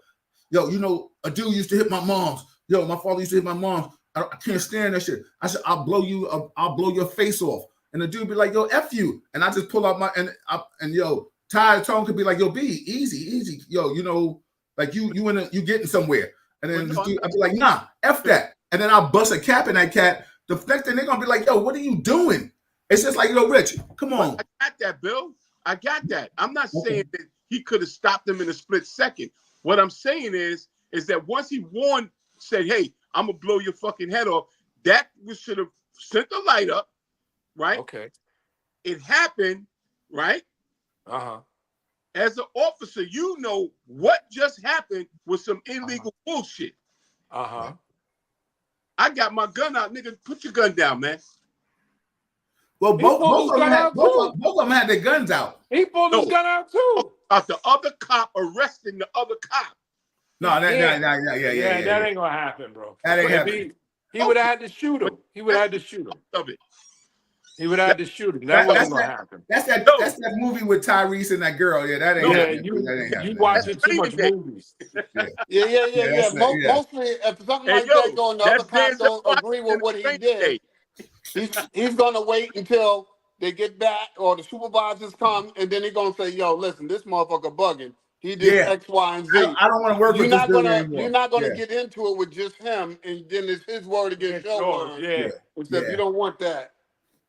you know, a dude used to hit my mom's. Yo, my father used to hit my mom's. I can't stand that shit. I said, I'll blow your face off. And the dude be like, yo, F you. And I just pull out my and yo, Ty and Tone could be like, yo, B, easy. Yo, you know, like you getting somewhere. And then this dude, I'd be like, nah, F that. And then I'll bust a cap in that cat. The next thing they're gonna be like, yo, what are you doing? It's just like, yo, Rich, come on. I got that, Bill. I got that. I'm not saying that he could have stopped him in a split second. What I'm saying is that once he said, hey, I'm gonna blow your fucking head off, that should have sent the light up, right? Okay. It happened, right? Uh-huh. As an officer, you know what just happened was some illegal bullshit. Uh-huh. I got my gun out, nigga. Put your gun down, man. Well, both of them had their guns out. He pulled his gun out too. About the other cop arresting the other cop. No, that ain't gonna happen, bro. That ain't happening. He would have had to shoot him. He would have had to shoot him. Of it. He would have had to shoot him. That wasn't gonna happen. That's that movie with Tyrese and that girl. Yeah, that ain't happening. You watching too much movies. Yeah. Mostly, if something like that going, the other cops don't agree with what he did. He's gonna wait until they get back or the supervisors come, and then he's gonna say, "Yo, listen, this motherfucker bugging. He did X, Y, and Z. I don't want to work with this dude anymore. You're not gonna get into it with just him, and then it's his word against your word. Except you don't want that.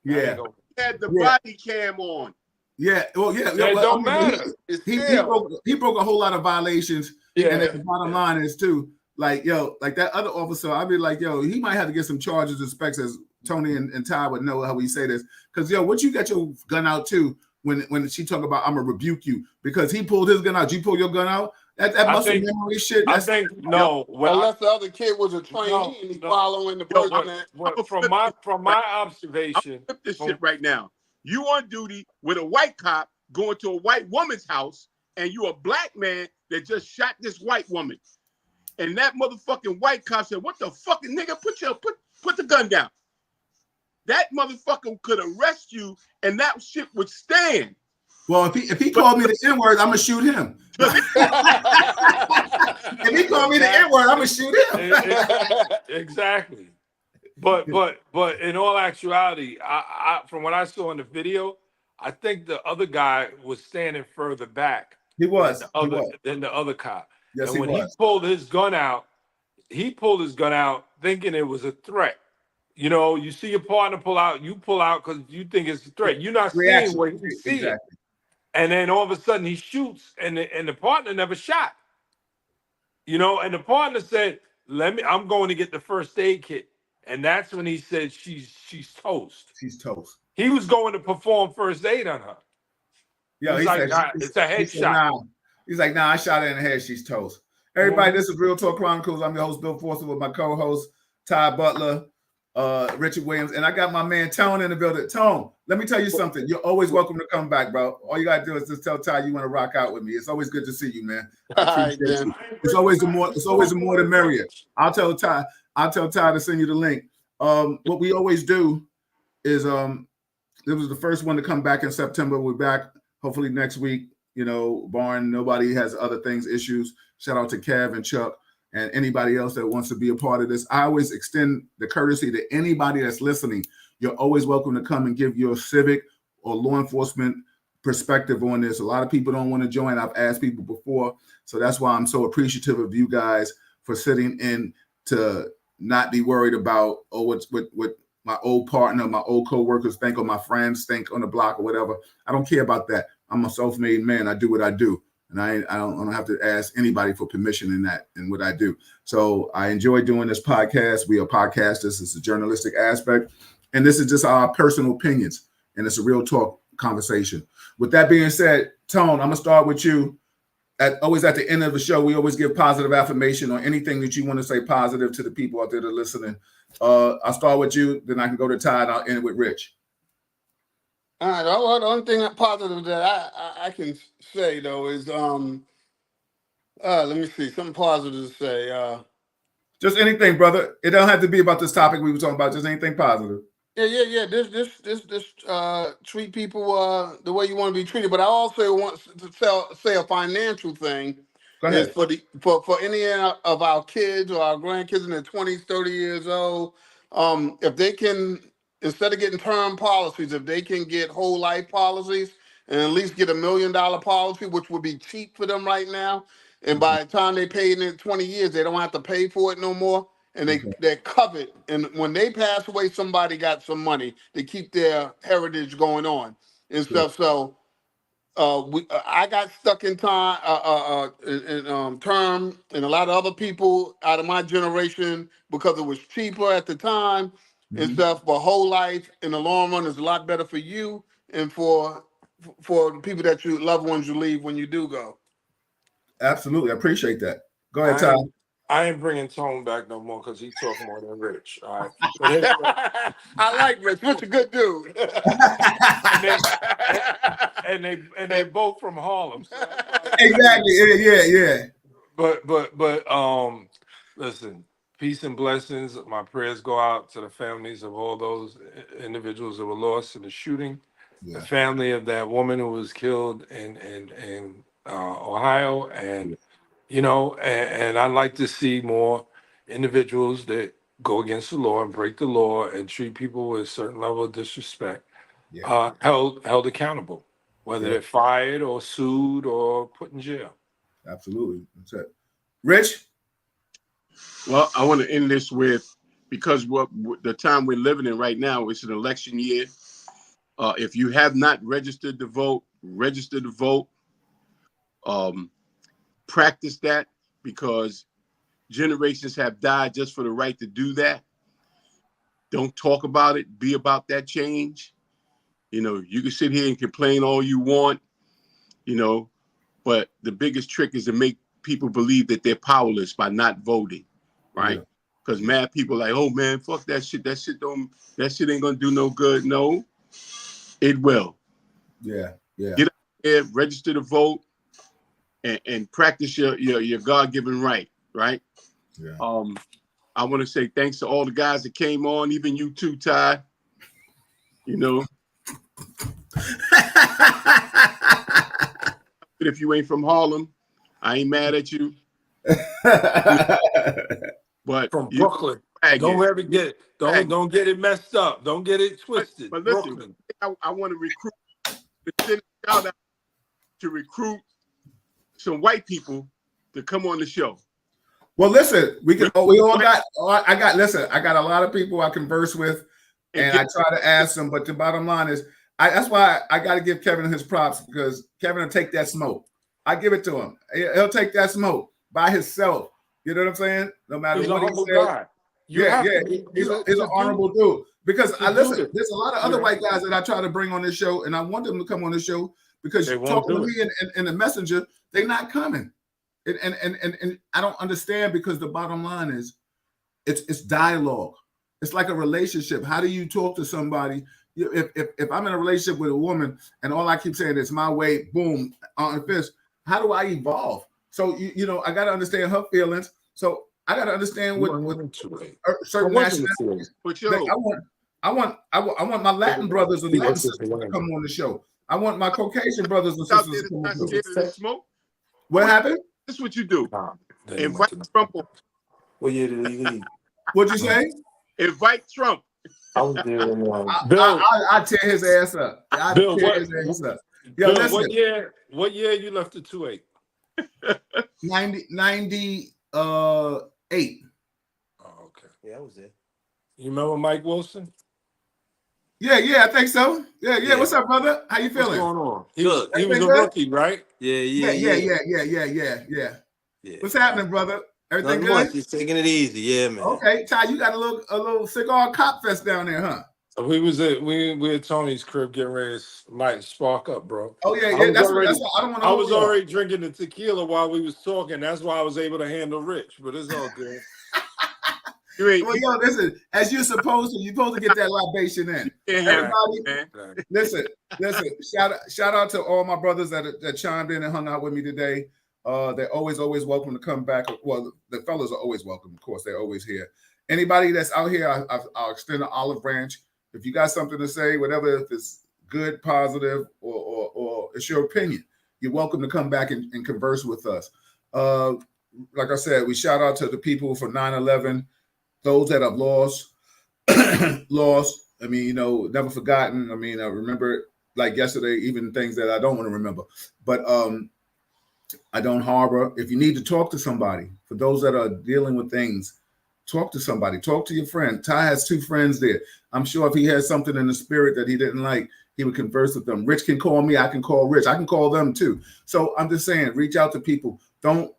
Yeah. He had the body cam on. Yeah. Well, It don't matter. He broke a whole lot of violations. Yeah. And the bottom line is too, like, yo, like that other officer, I'd be like, yo, he might have to get some charges and specs, as Tony and Ty would know how we say this. Because yo, what you got your gun out too when she talk about I'm gonna rebuke you because he pulled his gun out. You pull your gun out? That muscle memory shit. I think no. Unless the other kid was a trainee and he's following the person. From my observation, flip this shit right now. You on duty with a white cop going to a white woman's house, and you a black man that just shot this white woman. And that motherfucking white cop said, "What the fucking nigga? Put the gun down." That motherfucker could arrest you, and that shit would stand. Well, if he called me the N-word, I'm gonna shoot him. If he called me the N-word, I'm gonna shoot him. Exactly. But in all actuality, I from what I saw in the video, I think the other guy was standing further back. He was. Than the other cop. Yes, and when he pulled his gun out, thinking it was a threat. You know, you see your partner pull out, you pull out because you think it's a threat. You're not seeing Reaction. what he's seeing. Exactly. And then all of a sudden he shoots and the partner never shot. You know, and the partner said, I'm going to get the first aid kit. And that's when he said she's toast. She's toast. He was going to perform first aid on her. Yeah, He's he like, said, nah, it's a headshot. nah. He's like, nah, I shot her in the head. She's toast. Everybody, this is Real Talk Chronicles. I'm your host, Bill Forster, with my co-host, Ty Butler, Richard Williams, and I got my man Tone in the building. Tone, let me tell you something. You're always welcome to come back, bro. All you gotta do is just tell Ty you want to rock out with me. It's always good to see you, man. I appreciate you. It's always the more the merrier. I'll tell Ty to send you the link. What we always do is this was the first one to come back in September. We're back hopefully next week. You know, barring nobody has other things, issues. Shout out to Kev and Chuck and anybody else that wants to be a part of this. I always extend the courtesy to anybody that's listening. You're always welcome to come and give your civic or law enforcement perspective on this. A lot of people don't want to join. I've asked people before. So that's why I'm so appreciative of you guys for sitting in to not be worried about, what my old partner, my old co-workers think, or my friends think on the block or whatever. I don't care about that. I'm a self-made man. I do what I do. And I don't have to ask anybody for permission in that and what I do. So I enjoy doing this podcast. We are podcasters. It's a journalistic aspect. And this is just our personal opinions. And it's a real talk conversation. With that being said, Tone, I'm going to start with you. Always at the end of the show, we always give positive affirmation or anything that you want to say positive to the people out there that are listening. I'll start with you. Then I can go to Ty and I'll end with Rich. All right. The only thing positive that I can say though is let me see, something positive to say. Just anything, brother. It don't have to be about this topic we were talking about. Just anything positive. Yeah. This treat people the way you want to be treated. But I also want to say a financial thing. Go ahead. Is for any of our kids or our grandkids in their 20s, 30 years old, if they can, instead of getting term policies, if they can get whole life policies and at least get $1 million policy, which would be cheap for them right now. And by the time they pay it in 20 years, they don't have to pay for it no more. And they're covered. And when they pass away, somebody got some money to keep their heritage going on and stuff. So I got stuck in time, term, and a lot of other people out of my generation because it was cheaper at the time and stuff. But whole life in the long run is a lot better for you and for the people that you loved ones you leave when you do go. Absolutely, I appreciate that. Go ahead, Ty. I ain't bringing Tone back no more because he's talking more than Rich. All right. But anyway, I like Rich. Rich a good dude. and they both from Harlem. So Exactly. Yeah. But listen, peace and blessings. My prayers go out to the families of all those individuals that were lost in the shooting. Yeah. The family of that woman who was killed in Ohio, and you know, and I'd like to see more individuals that go against the law and break the law and treat people with a certain level of disrespect, held accountable, whether they're fired or sued or put in jail. Absolutely. That's it. Rich? Well, I want to end this with, because the time we're living in right now, it's an election year. If you have not registered to vote, register to vote. Practice that, because generations have died just for the right to do that. Don't talk about it. Be about that change. You know, you can sit here and complain all you want, you know, but the biggest trick is to make people believe that they're powerless by not voting, right? Because mad people like, oh man, fuck that shit. That shit ain't gonna do no good. No, it will. Yeah. Get out there, register to vote, and practice your God-given right? Yeah. I want to say thanks to all the guys that came on, even you too, Ty. You know. If you ain't from Harlem, I ain't mad at you. But from Brooklyn, don't get it messed up. Don't get it twisted. But listen, Brooklyn. I want to send a shout out to recruit some white people to come on the show. Well, listen, we all got. I got a lot of people I converse with, and I try to ask them. But the bottom line is, that's why I got to give Kevin his props, because Kevin will take that smoke. I give it to him. He'll take that smoke by himself. You know what I'm saying? No matter He's what a he humble says. guy. Yeah. He's an honorable dude. Because there's a lot of other white guys that I try to bring on this show, and I want them to come on this show because talking to me in the messenger, they're not coming. And I don't understand, because the bottom line is it's dialogue. It's like a relationship. How do you talk to somebody? If I'm in a relationship with a woman and all I keep saying is my way, boom, on fist, how do I evolve? So I got to understand her feelings. So I got to understand what certain nationalities. I want my Latin brothers and Latin sisters to come on the show. I want my Caucasian brothers and sisters to come on the show. What happened? This is what you do. Invite Trump on. What year did he leave? What'd you say? Invite Trump. I was there when Bill, I tear his ass up. Bill, Listen, what year you left the 2-8? 98. Oh, okay. Yeah, I was there. You remember Mike Wilson? Yeah, I think so. Yeah. What's up, brother? How you feeling? What's going on? He Good. was a rookie, right? Yeah. What's happening, brother? Everything Nothing good? much. Just taking it easy. Yeah, man. Okay, Ty, you got a little cigar cop fest down there, huh? So we at Tony's crib getting ready to might spark up, bro. Oh yeah. That's what I don't want to. I was already drinking the tequila while we was talking. That's why I was able to handle Rich, but it's all good. Well, listen, as you're supposed to get that libation in. Everybody, listen. Shout out to all my brothers that chimed in and hung out with me today. They're always welcome to come back. Well, the fellas are always welcome, of course. They're always here. Anybody that's out here, I'll extend an olive branch. If you got something to say, whatever, if it's good, positive, or it's your opinion, you're welcome to come back and converse with us. Like I said, we shout out to the people for 9/11. Those that have lost. I mean, never forgotten. I mean, I remember like yesterday, even things that I don't want to remember. But I don't harbor. If you need to talk to somebody, for those that are dealing with things, talk to somebody. Talk to your friend. Ty has 2 friends there. I'm sure if he has something in the spirit that he didn't like, he would converse with them. Rich can call me. I can call Rich. I can call them too. So I'm just saying, reach out to people. Don't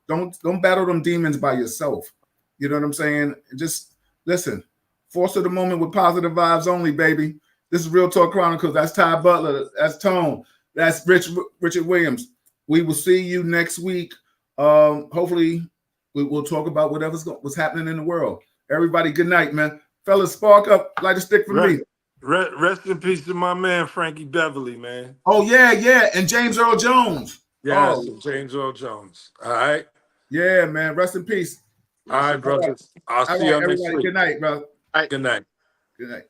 battle them demons by yourself. You know what I'm saying? Just listen. Force of the moment with positive vibes only, baby. This is Real Talk Chronicles. That's Ty Butler. That's Tone. That's Richard Williams. We will see you next week. Hopefully, we'll talk about what's happening in the world. Everybody, good night, man. Fellas, spark up. Light a stick for me. Rest in peace to my man, Frankie Beverly, man. Oh, yeah. And James Earl Jones. Yes, James Earl Jones. All right. Yeah, man. Rest in peace. All right, brothers. I'll see you next week. Good night, bro. Good night. Good night.